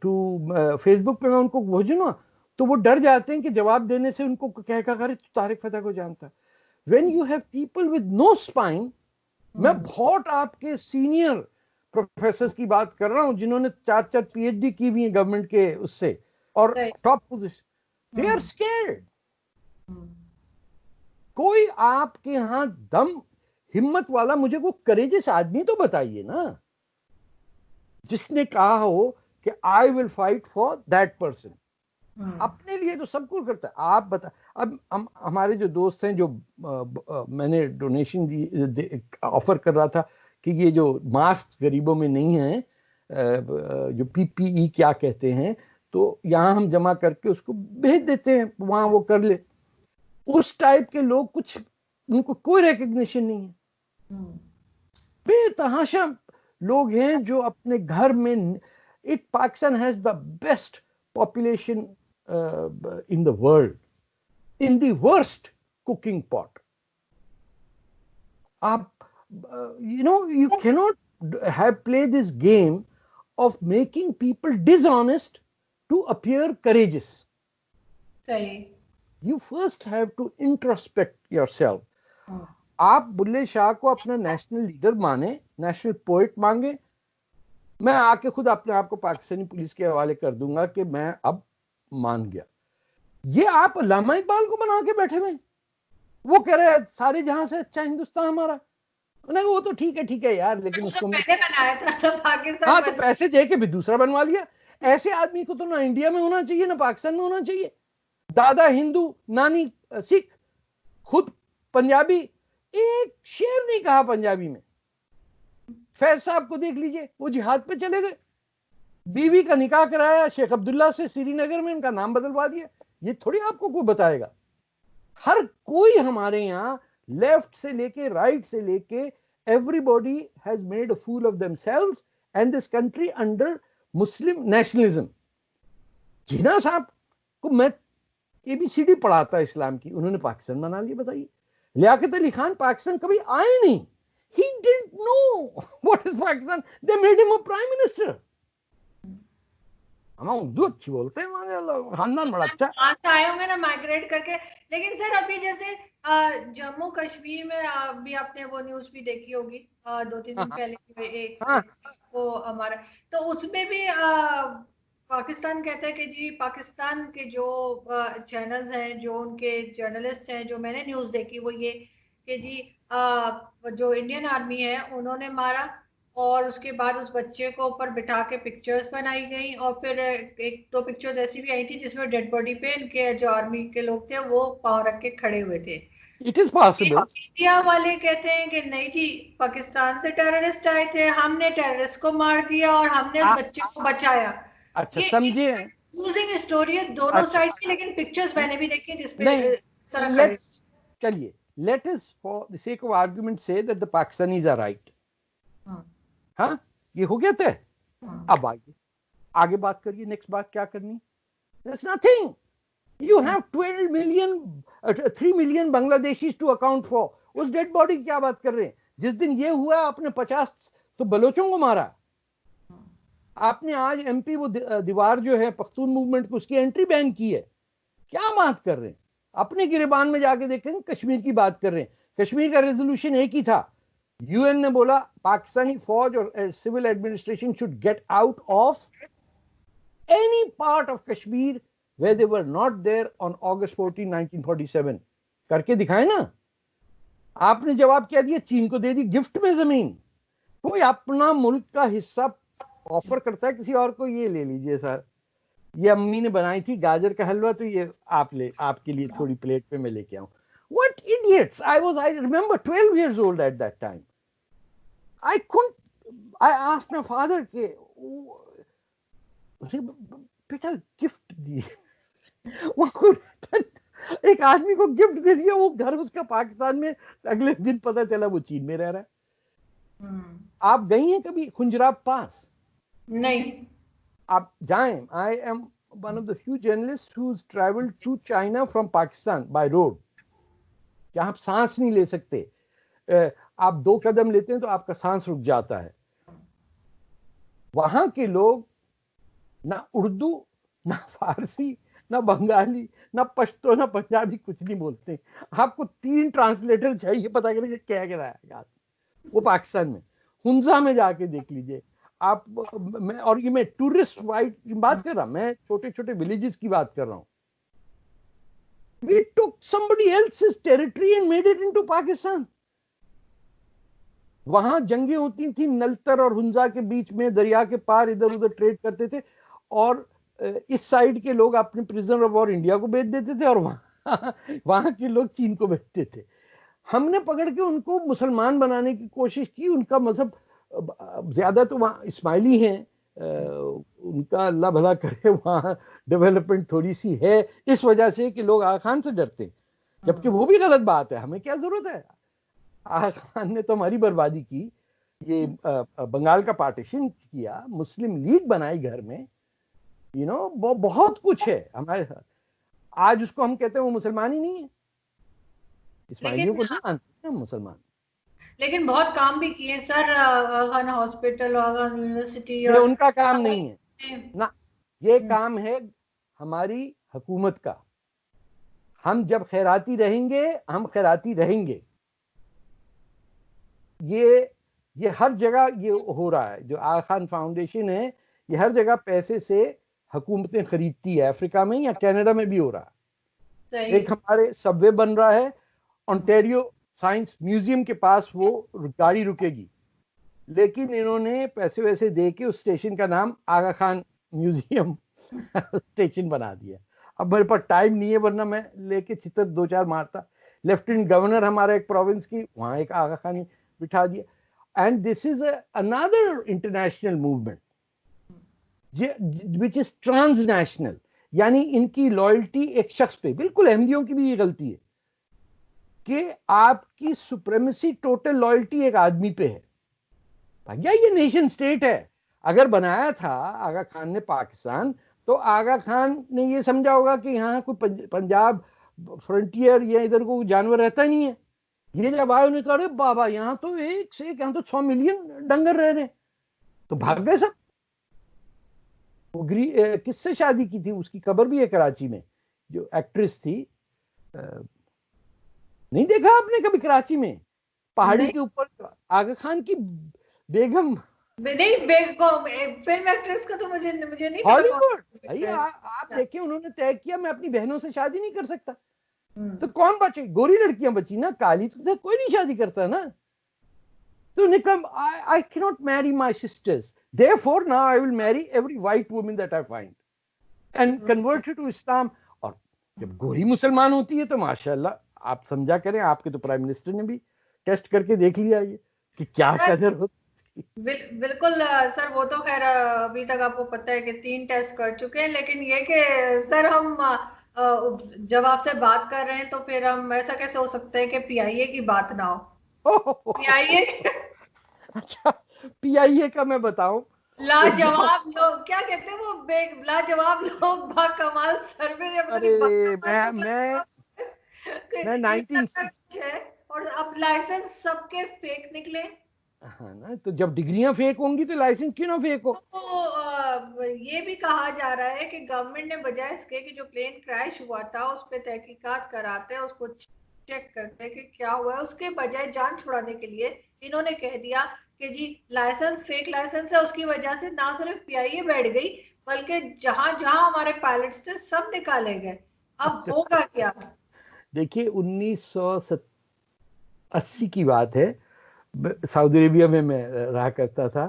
S1: to Facebook पे मैं उनको भेजूं ना, तो वो डर जाते हैं कि जवाब देने से उनको कहेगा अरे तारिक फतेह को जानता है। When you have people with no spine, मैं बहुत आपके सीनियर प्रोफेसर की बात कर रहा हूं जिन्होंने 4-4 PhD की भी है गवर्नमेंट के उससे और top position, they are scared. कोई आपके यहां दम हिम्मत वाला मुझे को करेजियस आदमी तो बताइए ना, जिसने कहा हो कि I will fight for that person. अपने लिए तो सब कुछ करता है। आप बता, अब हमारे जो दोस्त हैं, जो मैंने डोनेशन दी ऑफर कर रहा था कि ये जो मास्क गरीबों में नहीं है, जो PPE क्या कहते हैं, तो यहाँ हम जमा करके उसको भेज देते हैं, वहां वो कर ले। उस टाइप के लोग, कुछ उनको कोई रिकग्निशन नहीं है। बेतहाशा लोग हैं जो अपने घर में, Pakistan has the best population in the world, in the worst cooking pot. You cannot play this game of making people dishonest to appear courageous.
S2: सही।
S1: You first have to introspect yourself. आप बुल्ले शाह को अपना नेशनल लीडर माने, national poet मांगे, मैं आके खुद अपने आप को पाकिस्तानी पुलिस के हवाले कर दूंगा कि मैं अब मान गया। ये आप अल्लामा इकबाल को बना के बैठे हुए, वो कह रहे हैं सारे जहां से अच्छा हिंदुस्तान हमारा। नहीं, वो तो ठीक है यार, लेकिन उसको
S2: मैंने बनाया था पाकिस्तान।
S1: हाँ, तो पैसे दे के भी दूसरा बनवा लिया। ऐसे आदमी को तो ना इंडिया में होना चाहिए ना पाकिस्तान में होना चाहिए। दादा हिंदू, नानी सिख, खुद पंजाबी, एक शेर नहीं कहा पंजाबी में। फैज साहब को देख लीजिए, वो जिहाद पे चले गए, बीवी का निकाह कराया शेख अब्दुल्ला से श्रीनगर में, उनका नाम बदलवा दिया। ये थोड़ी आपको कोई बताएगा। हर कोई हमारे यहाँ, लेफ्ट से लेके राइट से लेके, everybody has made a fool of themselves and this country under Muslim nationalism. Jinnah साहब को मैं ABCD पढ़ाता इस्लाम की, उन्होंने पाकिस्तान बना लिया। बताइए, लियाकत अली खान पाकिस्तान कभी आए नहीं, he didn't know what is Pakistan, they made him a prime minister। हम उर्दू अच्छी बोलते हैं, खानदान बड़ा अच्छा।
S2: आए होंगे ना माइग्रेट करके। लेकिन सर अभी जैसे जम्मू कश्मीर में अभी आपने वो न्यूज भी देखी होगी 2-3 दिन पहले, एक वो हमारा, तो उसमें भी पाकिस्तान कहता है कि जी पाकिस्तान के जो चैनल्स हैं, जो उनके जर्नलिस्ट हैं, जो मैंने न्यूज देखी वो ये कि जी जो इंडियन आर्मी है उन्होंने मारा, और उसके बाद उस बच्चे को ऊपर बिठा के पिक्चर्स बनाई गई, और फिर एक दो पिक्चर्स ऐसी भी आई थी जिसमें डेड बॉडी पे इनके जो आर्मी के लोग थे वो पाँव रख के खड़े हुए थे।
S1: It is possible.
S2: इंडिया वाले कहते हैं कि नहीं जी, पाकिस्तान से टेररिस्ट आए थे, हमने टेररिस्ट को मार दिया और हमने उस बच्चे को बचाया।
S1: अच्छा
S2: ये
S1: समझे।
S2: कंफ्यूजिंग स्टोरी है दोनों
S1: अच्छा
S2: साइड की, लेकिन पिक्चर्स मैंने भी देखी जिसपे
S1: नहीं,
S2: इस तरह खड़े।
S1: लेट्स चलिए, let us for the sake of argument से that the Pakistanis are right. हाँ, ये हो गया तय। अब आगे बात करिए, नेक्स्ट बात क्या करनी। There's nothing. You have 12 million, 3 million Bangladeshis to account for. उस डेड बॉडी की क्या बात कर रहे हैं? जिस दिन ये हुआ आपने 50 तो बलोचों को मारा। आपने आज एमपी वो दीवार जो है पख्तून मूवमेंट को, उसकी एंट्री बैन की है। क्या बात कर रहे हैं? अपने गिरबान में जाके देखें, कश्मीर की बात कर रहे हैं। कश्मीर का रेजोल्यूशन एक ही था, यूएन ने बोला पाकिस्तानी फौज और civil administration should get out of any part of Kashmir where they were not there on August 14, 1947. करके दिखाए ना। आपने जवाब क्या दिया? चीन को दे दी गिफ्ट में जमीन। कोई अपना मुल्क का हिस्सा ऑफर करता है किसी और को, ये ले लीजिए सर, ये अम्मी ने बनाई थी गाजर का हलवा, तो ये आपके लिए थोड़ी प्लेट पे मैं लेके आऊं। What idiots! I remember 12 years old at that time. I asked my father के बेटा गिफ्ट दी वो एक आदमी को गिफ्ट दे दिया, वो घर उसका पाकिस्तान में, अगले दिन पता चला वो चीन में रह रहा है। आप गई हैं कभी खुंजराब पास?
S2: नहीं।
S1: आप जाएं। I am one of the few journalist who travelled to China from Pakistan by road. जहां आप सांस नहीं ले सकते, आप 2 कदम लेते हैं तो आपका सांस रुक जाता है। वहां के लोग ना उर्दू, ना फारसी, ना बंगाली, ना पश्तो, ना पंजाबी कुछ नहीं बोलते। आपको 3 ट्रांसलेटर चाहिए पता करें क्या कह रहा है। वो पाकिस्तान में हुंजा में जाके देख लीजिए आप। मैं और ये मैं टूरिस्ट वाइट की बात कर रहा, मैं छोटे छोटे विलेजेस की बात कर रहा हूँ। We took somebody else's territory and made it into Pakistan. वहां जंगें होती थी नलतर और हुंजा के बीच में, दरिया के पार इधर उधर ट्रेड करते थे, और इस साइड के लोग अपने प्रिजनर ऑफ वॉर इंडिया को बेच देते थे, और वहां के लोग चीन को बेचते थे। हमने पकड़ के उनको मुसलमान बनाने की कोशिश की। उनका मजहब ज्यादा तो वहाँ इस्माइली हैं, उनका अल्लाह भला करे, वहाँ डेवलपमेंट थोड़ी सी है इस वजह से कि लोग आगा खान से डरते, जबकि वो भी गलत बात है। हमें क्या जरूरत है? आगा खान ने तो हमारी बर्बादी की। ये बंगाल का पार्टीशन किया, मुस्लिम लीग बनाई घर में, यू नो, बहुत कुछ है हमारे साथ। आज उसको हम कहते हैं वो मुसलमान ही नहीं है। इस्माइलियों को नहीं मानते हम मुसलमान।
S2: लेकिन बहुत काम भी किए सर, आगान हॉस्पिटल, आगान यूनिवर्सिटी,
S1: ये उनका काम नहीं है ना, ये काम है हमारी हुकूमत का। हम जब खैराती रहेंगे, हम खैराती रहेंगे। ये हर जगह ये हो रहा है। जो आगा खान फाउंडेशन है, ये हर जगह पैसे से हुकूमतें खरीदती है। अफ्रीका में या कनाडा में भी हो रहा है। एक हमारे सबवे बन रहा है, ओंटारियो साइंस म्यूजियम के पास वो गाड़ी रुकेगी, लेकिन इन्होंने पैसे वैसे दे के उस स्टेशन का नाम आगा खान म्यूजियम स्टेशन बना दिया। अब मेरे पास टाइम नहीं है, वरना मैं लेके चित्र 2-4 मारता। लेफ्टिनेंट गवर्नर हमारा एक प्रोविंस की, वहां एक आगा खान बिठा दिया। And this is another international movement which is transnational, यानी इनकी लॉयल्टी एक शख्स पे, बिल्कुल अहमदियों की भी ये गलती है कि आपकी सुप्रीमेसी, टोटल लॉयल्टी एक आदमी पे है। भैया ये नेशन स्टेट है। अगर बनाया था आगा खान ने पाकिस्तान, तो आगा खान ने ये समझा होगा कि यहाँ कोई पंजाब फ्रंटियर या इधर को जानवर रहता ही नहीं है। ये जब आए, उन्हें कहा अरे बाबा यहाँ तो एक से एक, यहाँ तो 100 मिलियन डंगर रह रहे, तो भाग गए सब। वो किससे शादी की थी, उसकी कब्र भी है कराची में, जो एक्ट्रेस थी। नहीं देखा आपने कभी कराची में पहाड़ी के ऊपर आगा खान की बेगम?
S2: नहीं, फिल्म एक्ट्रेस का तो मुझे नहीं पता।
S1: हॉलीवुड भैया आप देखें, उन्होंने तय किया मैं अपनी बहनों से शादी नहीं कर सकता, तो कौन बचे? गोरी लड़कियां बची ना, काली तो कोई नहीं शादी करता ना। तो निकम I can not marry my sisters, therefore now I will marry every white woman that I find and convert to Islam. और जब गोरी मुसलमान होती है तो माशाल्लाह आप समझा करें, आपके तो प्राइम मिनिस्टर ने भी टेस्ट करके देख लिया ये कि क्या कदर होती।
S2: बिल्कुल सर, वो तो खैर अभी तक आपको पता है कि 3 टेस्ट कर चुके हैं, लेकिन ये कि सर हम जब आपसे बात कर रहे हैं तो फिर हम ऐसा कैसे हो सकता है कि पीआईए की बात ना हो। पीआईए
S1: अच्छा, पीआईए का मैं बताऊं,
S2: लाजवाब लोग, क्या कहते हैं वो, लाजवाब लोग बा कमाल सर्वे, या पता
S1: अरे
S2: नहीं बा
S1: मैं मैं
S2: इस तरह
S1: 19
S2: का कुछ है। और अब लाइसेंस सबके फेक निकले।
S1: हाँ ना, तो जब डिग्रियां फेक होंगी तो लाइसेंस क्यों ना फेक हो।
S2: तो ये भी कहा जा रहा है कि गवर्नमेंट ने बजाय इसके कि जो प्लेन क्रैश हुआ था उस पर तहकीकात कराते, उसको चेक करते कि क्या हुआ है, उसके बजाय जान छुड़ाने के लिए इन्होंने कह दिया कि जी लाइसेंस फेक लाइसेंस है। उसकी वजह से ना सिर्फ पीआईए बैठ गई, बल्कि जहां जहां हमारे पायलट्स थे सब निकाले गए। अब होगा क्या?
S1: देखिए 1980 की बात है, सऊदी अरेबिया में मैं रहा करता था,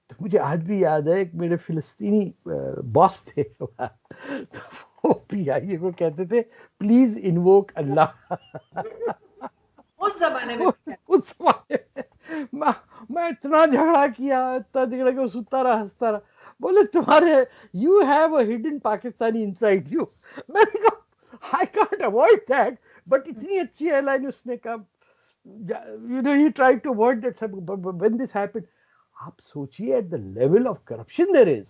S1: तो मुझे आज भी याद है एक मेरे फिलिस्तीनी बॉस थे तो वो पीआईए को कहते थे प्लीज इन्वोक अल्लाह।
S2: उस जमाने में
S1: उस जमाने में मैं इतना झगड़ा किया, इतना झगड़ा कि वो सुनता रहा हंसता रहा, बोले तुम्हारे you have a hidden Pakistani inside you. मैंने कहा I can't avoid that, but इतनी अच्छी एयरलाइन उसने कहा, you know, he tried to avoid that, but when this happened, आप सोचिए at the level of corruption there is.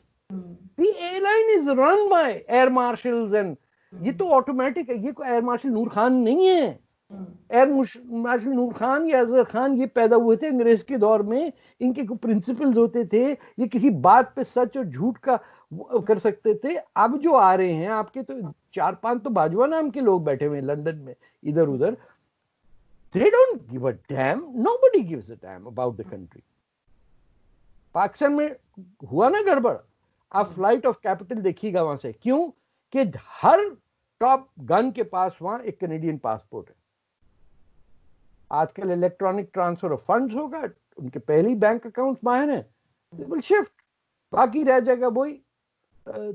S1: The airline is run by air marshals and ये तो automatic है, ये कोई एयर मार्शल नूर खान नहीं है। एयर मार्शल नूर खान या अजहर खान ये पैदा हुए थे अंग्रेज के दौर में, इनके कुछ प्रिंसिपल्स होते थे, ये किसी बात पे सच और झूठ का कर सकते थे। अब जो आ रहे हैं आपके तो 4-5 तो बाजवा नाम के लोग बैठे हुए हैं लंदन में इधर उधर, they don't give a damn, nobody gives a damn about the country. Pakistan में हुआ ना गड़बड़, आप फ्लाइट ऑफ कैपिटल देखिएगा वहां से, क्यों कि हर टॉप गन के पास वहां एक कैनेडियन पासपोर्ट है। आजकल इलेक्ट्रॉनिक ट्रांसफर ऑफ फंड्स होगा, उनके पहले ही बैंक अकाउंट्स बाहर हैं, विल शिफ्ट, बाकी रह जाएगा वही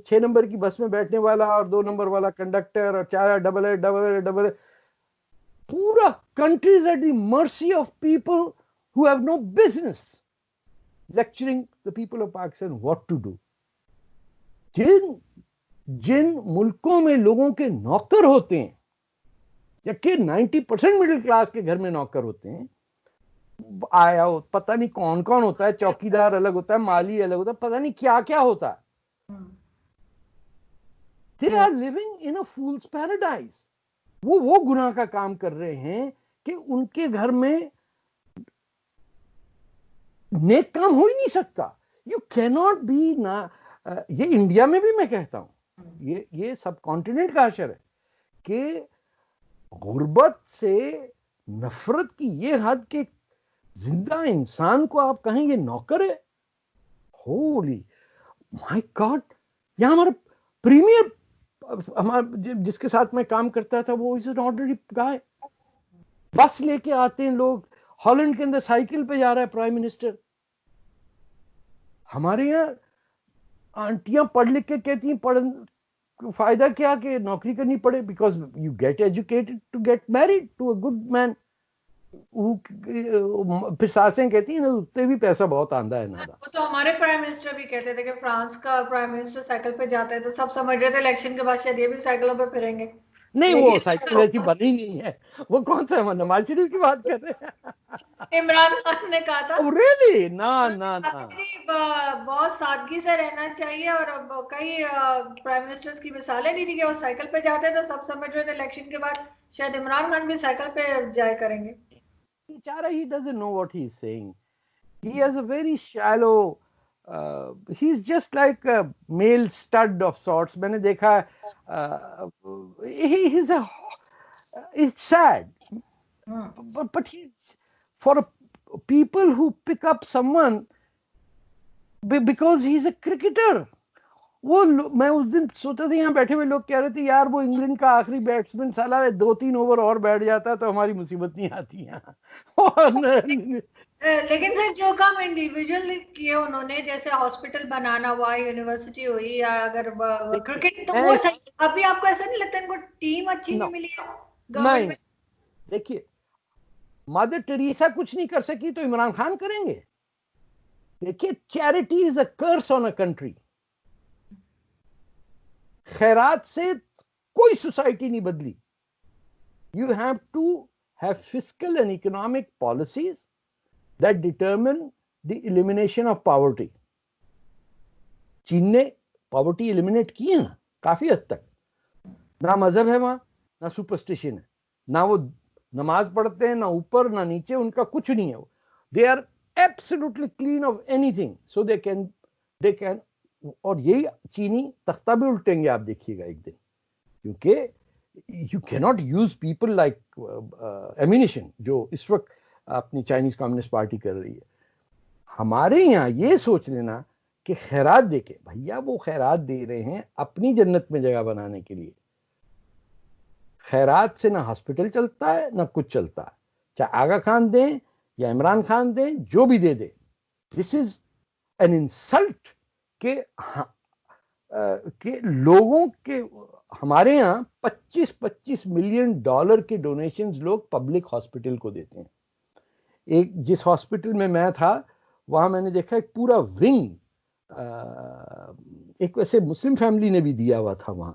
S1: 6 नंबर की बस में बैठने वाला और 2 नंबर वाला कंडक्टर और 4 डबल पूरा country is at the mercy of people who have no business lecturing the people of Pakistan what to do. जिन मुल्कों में लोगों के नौकर होते हैं, जबकि 90% मिडिल क्लास के घर में नौकर होते हैं, आया हो पता नहीं कौन कौन होता है, चौकीदार अलग होता है, माली अलग होता है, पता नहीं क्या क्या होता है। They are living in a fool's paradise. वो गुनाह का काम कर रहे हैं कि उनके घर में नेक काम हो ही नहीं सकता। यू कैनॉट बी ना, ये इंडिया में भी मैं कहता हूं, ये सब कॉन्टिनेंट का असर है कि गुर्बत से नफरत की ये हद के जिंदा इंसान को आप कहेंगे नौकर है। होली माय गॉड, यहां हमारा प्रीमियर, हमारा जिसके साथ मैं काम करता था वो इज एन ऑर्डिनरी गाय, बस लेके आते हैं लोग, हॉलैंड के अंदर साइकिल पे जा रहा है प्राइम मिनिस्टर। हमारे यहाँ आंटियां पढ़ लिख के कहती हैं पढ़ फायदा क्या कि नौकरी करनी पड़े, because you get educated to get married to a good man. फिर सासें कहती हैं ना उससे भी पैसा बहुत आंदा है ना।
S2: वो तो हमारे प्राइम मिनिस्टर भी कहते थे कि फ्रांस का प्राइम मिनिस्टर साइकिल पे जाता है, तो सब समझ रहे थे इलेक्शन के बाद शायद ये भी साइकिलों पे फिरेंगे।
S1: नहीं वो साइकिल ऐसी बनी नहीं है, वो कौन सा नवाज शरीफ की बात कर रहे हैं।
S2: इमरान खान ने कहा था
S1: रियली ना ना ना,
S2: बहुत सादगी से रहना चाहिए, और कई प्राइम मिनिस्टर्स की मिसालें दी थी कि वो साइकिल पे जाते थे, सब समझ रहे थे इलेक्शन के बाद शायद इमरान खान भी साइकिल पे जाया करेंगे।
S1: बेचारा he doesn't know what he is saying. He has a very shallow, he's just like a male stud of sorts. मैंने देखा he's a, it's sad, but he, for people who pick up someone because he's a cricketer, वो मैं उस दिन सोचा था, यहाँ बैठे हुए लोग कह रहे थे यार वो इंग्लैंड का आखिरी बैट्समैन साला 2-3 ओवर और बैठ जाता तो हमारी मुसीबत नहीं आती यहाँ।
S2: लेकिन सर जो काम इंडिविजुअल किए उन्होंने, जैसे हॉस्पिटल बनाना हुआ, यूनिवर्सिटी हुई, या अगर क्रिकेट, तो वो सही। अभी आपको ऐसा नहीं लगता इनको टीम अच्छी नहीं मिली है गवर्नमेंट में?
S1: देखिए, मदर टेरेसा कुछ नहीं कर सकी तो इमरान खान करेंगे? देखिए, charity is a curse on a country. खैरात से कोई सोसाइटी नहीं बदली। You have to have fiscal and economic policies that determine the elimination of poverty. चीन ने पॉवर्टी एलिमिनेट की है ना काफी हद तक। ना मजहब है वहां, ना सुपरस्टिशन है, ना वो नमाज पढ़ते हैं, ना ऊपर ना नीचे, उनका कुछ नहीं है। They are absolutely clean of anything, so they can. और यही चीनी तख्ता भी उल्टेंगे, आप देखिएगा एक दिन, क्योंकि you can not use people like ammunition, जो इस वक्त अपनी चाइनीज कम्युनिस्ट पार्टी कर रही है। हमारे यहाँ ये सोच लेना कि खैरात दे के, भैया वो खैरात दे रहे हैं अपनी जन्नत में जगह बनाने के लिए। खैरात से ना हॉस्पिटल चलता है ना कुछ चलता है, चाहे आगा खान दें या इमरान खान दें, जो भी दे दे। दिस इज एन इंसल्ट के लोगों के। हमारे यहाँ 25-25 मिलियन डॉलर के डोनेशंस लोग पब्लिक हॉस्पिटल को देते हैं। एक जिस हॉस्पिटल में मैं था, वहां मैंने देखा एक पूरा विंग एक वैसे मुस्लिम फैमिली ने भी दिया हुआ था वहां।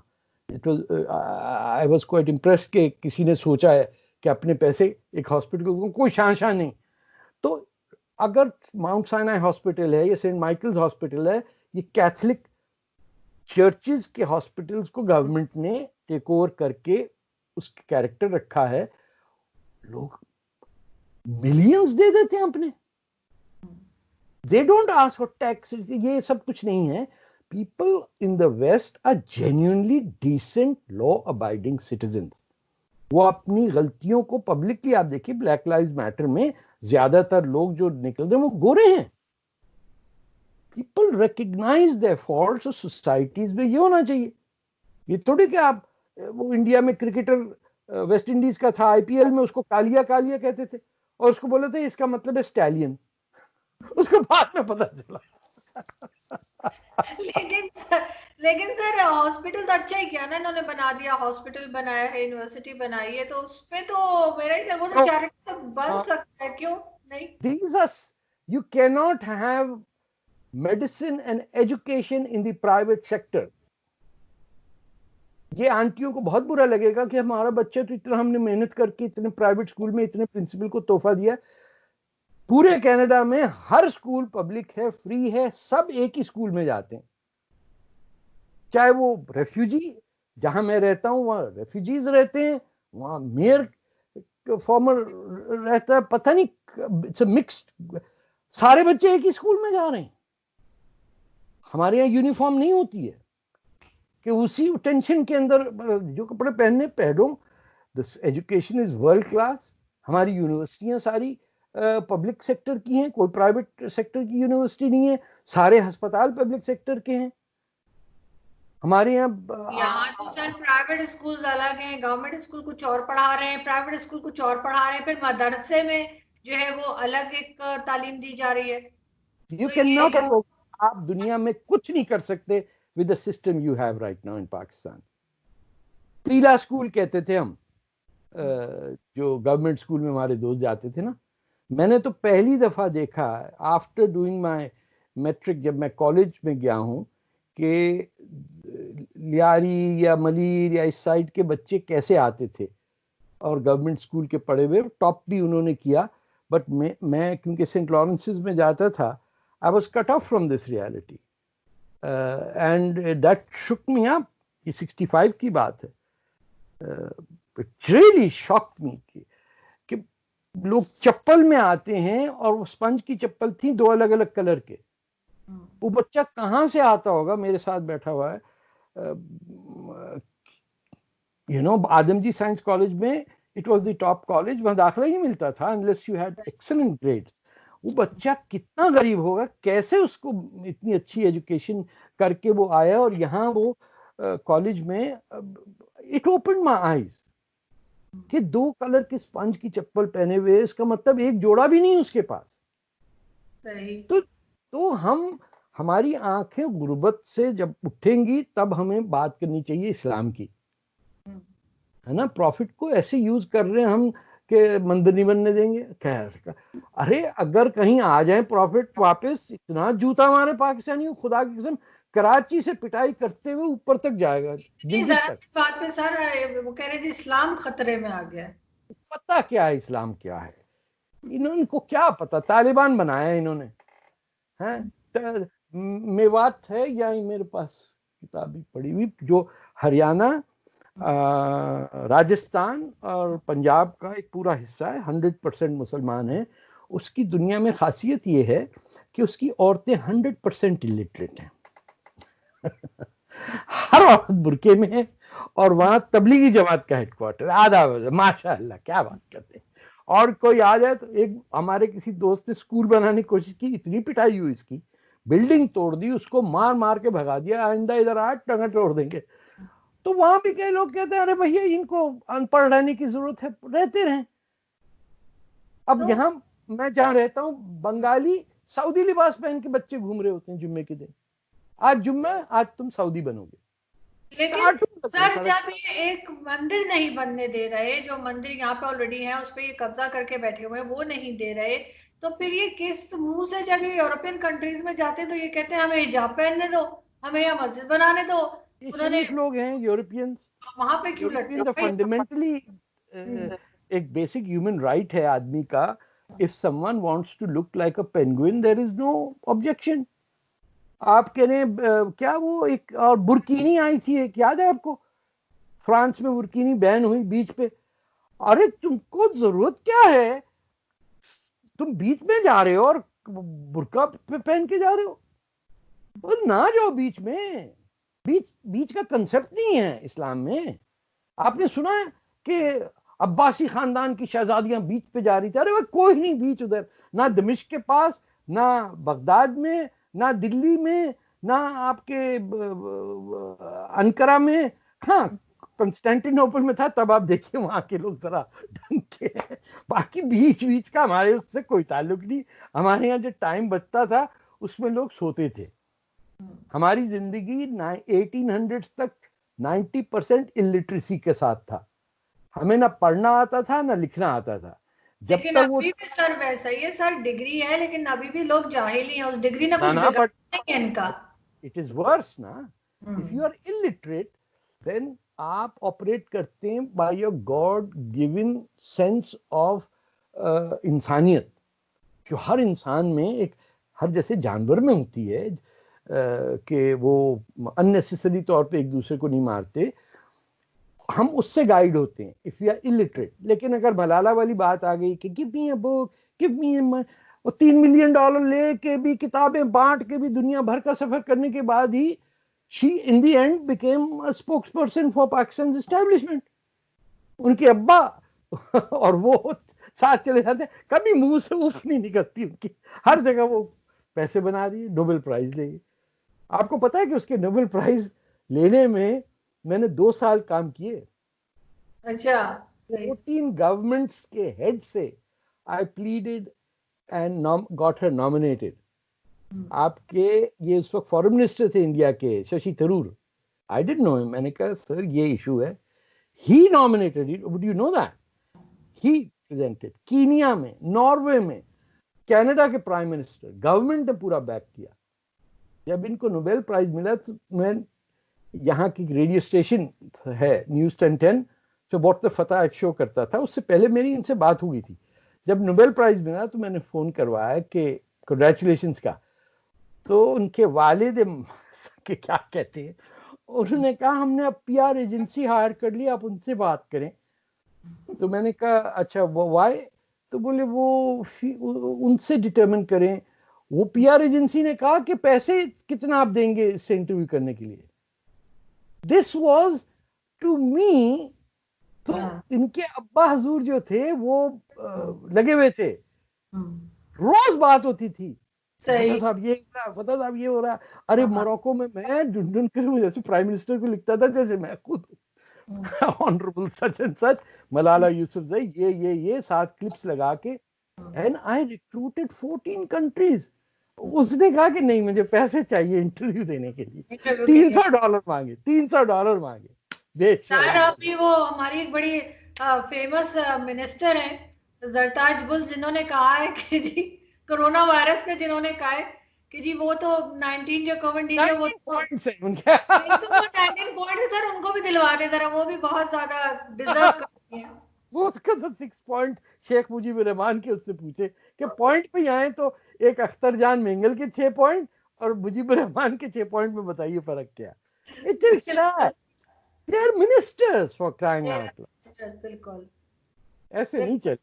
S1: It was, I was quite impressed कि किसी ने सोचा है कि अपने पैसे एक हॉस्पिटल को, कोई शान नहीं। तो अगर माउंट साइनाई हॉस्पिटल है या सेंट माइकल्स हॉस्पिटल है, ये कैथलिक चर्चेज के हॉस्पिटल्स को गवर्नमेंट ने टेक ओवर करके उसके कैरेक्टर रखा है। लोग मिलियंस दे देते हैं अपने, they don't ask for tax, ये सब कुछ नहीं है। People in the west are genuinely decent law abiding citizen. वो अपनी गलतियों को पब्लिकली, आप देखिए ब्लैक लाइव्स मैटर में ज्यादातर लोग जो निकल रहे हैं वो गोरे हैं। People recognise their faults. और सोसाइटीज में ये होना चाहिए। ये थोड़ी कि आप, वो इंडिया में क्रिकेटर वेस्ट इंडीज का था, आईपीएल में उसको कालिया कालिया कहते थे और उसको बोले थे इसका मतलब है स्टैलियन। उसको बाद में पता चला।
S2: लेकिन सर हॉस्पिटल तो अच्छा ही किया ना इन्होंने, बना दिया, हॉस्पिटल बनाया है, यूनिवर्सिटी बनाई है, तो उसमें तो मेरा ख्याल वो तो चैरिटी तो बन सकता है, क्यों नहीं?
S1: These are, you cannot have medicine and education in the private sector. ये आंटियों को बहुत बुरा लगेगा कि हमारा बच्चा तो इतना हमने मेहनत करके इतने प्राइवेट स्कूल में इतने प्रिंसिपल को तोहफा दिया। पूरे कनाडा में हर स्कूल पब्लिक है, फ्री है, सब एक ही स्कूल में जाते हैं। चाहे वो रेफ्यूजी, जहां मैं रहता हूं वहां रेफ्यूजीज रहते हैं, वहां मेयर फॉर्मर रहता है, पता नहीं, इट्स मिक्स्ड। सारे बच्चे एक ही स्कूल में जा रहे हैं। हमारे यहाँ यूनिफॉर्म नहीं होती है कि उसी टेंशन के अंदर जो कपड़े पहनने पहनो। This education is world class. हमारी यूनिवर्सिटियां सारी पब्लिक सेक्टर की हैं, कोई प्राइवेट सेक्टर की यूनिवर्सिटी नहीं है। सारे अस्पताल पब्लिक सेक्टर के हैं हमारे
S2: यहाँ तो सर प्राइवेट स्कूल अलग हैं, गवर्नमेंट स्कूल कुछ और पढ़ा रहे हैं, प्राइवेट स्कूल कुछ और पढ़ा रहे हैं, फिर मदरसे में जो है वो अलग एक तालीम दी जा रही है।
S1: यू
S2: तो
S1: कैन
S2: ये
S1: नॉट, आप दुनिया में कुछ नहीं कर सकते with the system you have right now in Pakistan. पीला स्कूल कहते थे हम, जो गवर्नमेंट स्कूल में हमारे दोस्त जाते थे ना। मैंने तो पहली दफा देखा आफ्टर डूइंग माय मैट्रिक, जब मैं कॉलेज में गया हूं, कि लियारी या मलीर या इस साइड के बच्चे कैसे आते थे और गवर्नमेंट स्कूल के पढ़े हुए, टॉप भी उन्होंने किया। बट मैं क्योंकि सेंट लॉरेंसेस में जाता था, I was cut off from this reality and that Shuk me up. ये 65 की बात है। इट रियली शॉक्ड मी कि लोग चप्पल में आते हैं, और वो स्पंज की चप्पल थी 2 अलग अलग कलर के। वो बच्चा कहां से आता होगा, मेरे साथ बैठा हुआ है, आदमजी साइंस कॉलेज में, it was the top college, वहां दाखिला ही मिलता था unless you had excellent grade. वो बच्चा कितना गरीब होगा, कैसे उसको इतनी अच्छी एजुकेशन करके वो आया, और यहाँ वो कॉलेज में, इट ओपन माय आईज कि 2 कलर के स्पंज की चप्पल पहने हुए, इसका मतलब एक जोड़ा भी नहीं उसके पास। तो हमारी आंखें गुर्बत से जब उठेंगी तब हमें बात करनी चाहिए इस्लाम की, है ना। प्रॉफिट को ऐसे यूज कर रहे हैं हम कि मंदिर नहीं बनने देंगे, क्या? अरे अगर कहीं आ जाए प्रॉफिट वापस, इतना जूता मारे पाकिस्तानियों, खुदा की कसम, कराची से पिटाई करते हुए ऊपर तक जाएगा, गिलगित तक।
S2: बात पे सर वो कह रहे थे इस्लाम खतरे में आ गया है।
S1: पता क्या है इस्लाम क्या है, इनको क्या पता, तालिबान बनाया है इन्होंने, हैं? मेवात है या मेरे पास किताब भी पड़ी हुई, जो हरियाणा, राजस्थान और पंजाब का एक पूरा हिस्सा है, 100% मुसलमान है। उसकी दुनिया में खासियत ये है कि उसकी औरतें 100% इलिटरेट हैं। हर औरत बुरके में है, और वहां तबलीगी जमात का हेडक्वार्टर, आधा माशाअल्लाह, क्या बात करते हैं। और कोई आ जाए तो, एक हमारे किसी दोस्त ने स्कूल बनाने की कोशिश की, इतनी पिटाई हुई इसकी, बिल्डिंग तोड़ दी, उसको मार मार के भगा दिया, आइंदा इधर आ टंगा तोड़ देंगे। तो वहां भी कई लोग कहते हैं अरे भैया इनको अनपढ़ रहने की जरूरत है, रहते रहें। अब
S2: तो
S1: यहाँ मैं जहाँ रहता हूँ, बंगाली सऊदी लिबास पहन के बच्चे घूम रहे होते हैं जुम्मे के दिन, आज जुम्मा, आज तुम सऊदी बनोगे।
S2: लेकिन सर जब ये एक मंदिर नहीं बनने दे रहे, जो मंदिर यहाँ पे ऑलरेडी है उस पर ये कब्जा करके बैठे हुए हैं, वो नहीं दे रहे, तो फिर ये किस मुंह से जब ये यूरोपियन कंट्रीज में जाते हैं तो ये कहते हैं हमें हिजाब पहनने दो, हमें यहाँ मस्जिद बनाने दो।
S1: ये
S2: उन्होंने
S1: शरीफ लोग हैं यूरोपियंस।
S2: वहां पे क्यों लड़ते
S1: यूरोपियंस
S2: हो?
S1: फंडामेंटली, एक बेसिक ह्यूमन राइट है आदमी का, if someone wants to look like a penguin there is no objection. आप कह रहे हैं क्या वो एक और बुर्कीनी आई थी, एक याद है आपको, फ्रांस में बुर्कीनी बैन हुई बीच पे। अरे तुमको जरूरत क्या है, तुम बीच में जा रहे हो और बुर्का पहन के जा रहे हो, और ना जाओ बीच में। बीच बीच का कंसेप्ट नहीं है इस्लाम में। आपने सुना है कि अब्बासी खानदान की शहजादियां बीच पे जा रही थी? अरे भाई कोई नहीं बीच उधर, ना दमिश्क के पास, ना बगदाद में, ना दिल्ली में, ना आपके अंकारा में। हाँ, कंस्टेंटिनोपल में था, तब आप देखिए वहां के लोग जरा ढंग के हैं। बाकी बीच बीच का हमारे उससे कोई ताल्लुक नहीं। हमारे यहाँ जो टाइम बचता था उसमें लोग सोते थे। हमारी जिंदगी 1800 तक 90% इलिटरेसी के साथ था। हमें ना पढ़ना आता था ना लिखना आता था। जब
S2: लेकिन
S1: तक वो
S2: अभी भी सर वैसा ही है सर, डिग्री है लेकिन अभी भी लोग जाहिल ही हैं, उस डिग्री ने कुछ
S1: ना
S2: बिगाड़ा
S1: बट
S2: नहीं है इनका।
S1: इट इज वर्स ना, if you are illiterate then आप ऑपरेट करते हैं by your god given sense of इंसानियत, जो हर इंसान में एक, हर जैसे जानवर में होती है कि वो अननेसेसरी तौर पे एक दूसरे को नहीं मारते, हम उससे गाइड होते हैं इफ यू आर इलिटरेट। लेकिन अगर मलाला वाली बात आ गई कि give me a book, give me, वो $3 मिलियन लेके भी, किताबें बांट के भी, दुनिया भर का सफर करने के बाद ही she in the end became a spokesperson for Pakistan establishment. उनके अब्बा और वो साथ चले जाते, कभी मुंह से उफ नहीं निकलती उनकी, हर जगह वो पैसे बना रही है, नोबेल प्राइज लेगी। आपको पता है कि उसके नोबेल प्राइज लेने में मैंने 2 साल काम किए।
S2: अच्छा,
S1: 14 गवर्नमेंट्स के हेड से I pleaded and got her nominated. आपके ये उस वक्त फॉरेन मिनिस्टर थे इंडिया के, Shashi Tharoor. I didn't know him. मैंने कहा सर ये इशू है, he nominated it, would you know that? He presented Kenya में, नॉर्वे में, कनाडा के प्राइम मिनिस्टर, गवर्नमेंट ने पूरा बैक किया। जब इनको नोबेल प्राइज मिला तो मैं, यहाँ की रेडियो स्टेशन है न्यूज 1010, जो बहुत फतेह एक शो करता था, उससे पहले मेरी इनसे बात हुई थी। जब नोबेल प्राइज मिला तो मैंने फोन करवाया कि कंग्रेचुलेशंस का, तो उनके वालिद के क्या कहते हैं, उन्होंने कहा हमने अब पीआर एजेंसी हायर कर ली, आप उनसे बात करें। तो मैंने कहा अच्छा वो वाई? तो बोले वो उनसे डिटरमिन करें। वो पीआर एजेंसी ने कहा कि पैसे कितना आप देंगे इससे इंटरव्यू करने के लिए। This was to me. तो इनके अब्बा हजूर जो थे वो लगे हुए थे, रोज बात होती थी, फतेह साहब ये हो रहा, फतेह साहब ये हो रहा। अरे मोरक्को में मैं ढूंढ कर जैसे प्राइम मिनिस्टर को लिखता था जैसे मैं खुद honourable such and such Malala Yousafzai, ये 7 क्लिप्स लगा के, एंड आई रिक्रूटेड 14 कंट्रीज। उसने कहा कि नहीं मुझे पैसे चाहिए इंटरव्यू देने के लिए, $300 मांगे, $300 मांगे।
S2: सर अभी वो हमारी एक बड़ी फेमस मिनिस्टर हैं जरताज बुल, जिन्होंने कहा है कि जी कोरोना वायरस पे जिन्होंने कहा है कि जी वो तो 19 जो कोविड है वो तो 19 पॉइंट सर, उनको भी दिलवा दे जरा, वो भी बहुत ज्यादा डिजर्व करती हैं।
S1: वो उसका तो 6 पॉइंट शेख मुजीबुर रहमान के उससे पूछे कि पॉइंट पे आए तो एक अख्तर जान मेंगल के 6 पॉइंट और मुजीबुर रहमान के 6 पॉइंट में बताइए फर्क क्या। It is sad, they are ministers for crying out loud.
S2: बिल्कुल
S1: ऐसे नहीं चले।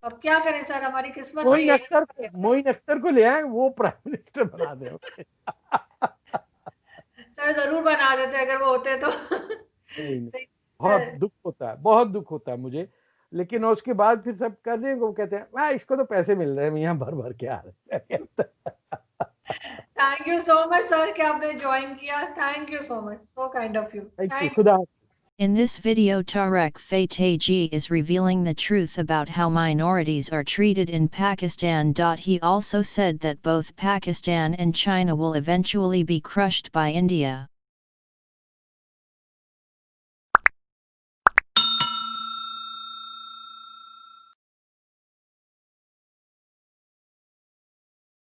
S2: अब क्या करें सर, हमारी किस्मत में यही।
S1: मोइन अख्तर को ले आए, वो प्राइम मिनिस्टर बना दे।
S2: सर जरूर बना देते अगर वो होते तो।
S1: नहीं, बहुत दुख होता है, बहुत दुख होता है मुझे। लेकिन उसके बाद फिर सब कर रहे हैं, वो कहते हैं इसको तो पैसे मिल रहे हैं, यहाँ भर भर के आ रहे हैं।
S2: Thank you so much sir कि आपने ज्वाइन किया। Thank you so much, so kind of you.
S1: Thank you, खुदा।
S3: In this video Tarek Fateh is revealing the truth about how minorities are treated in Pakistan. He also said that both Pakistan and China will eventually be crushed by India.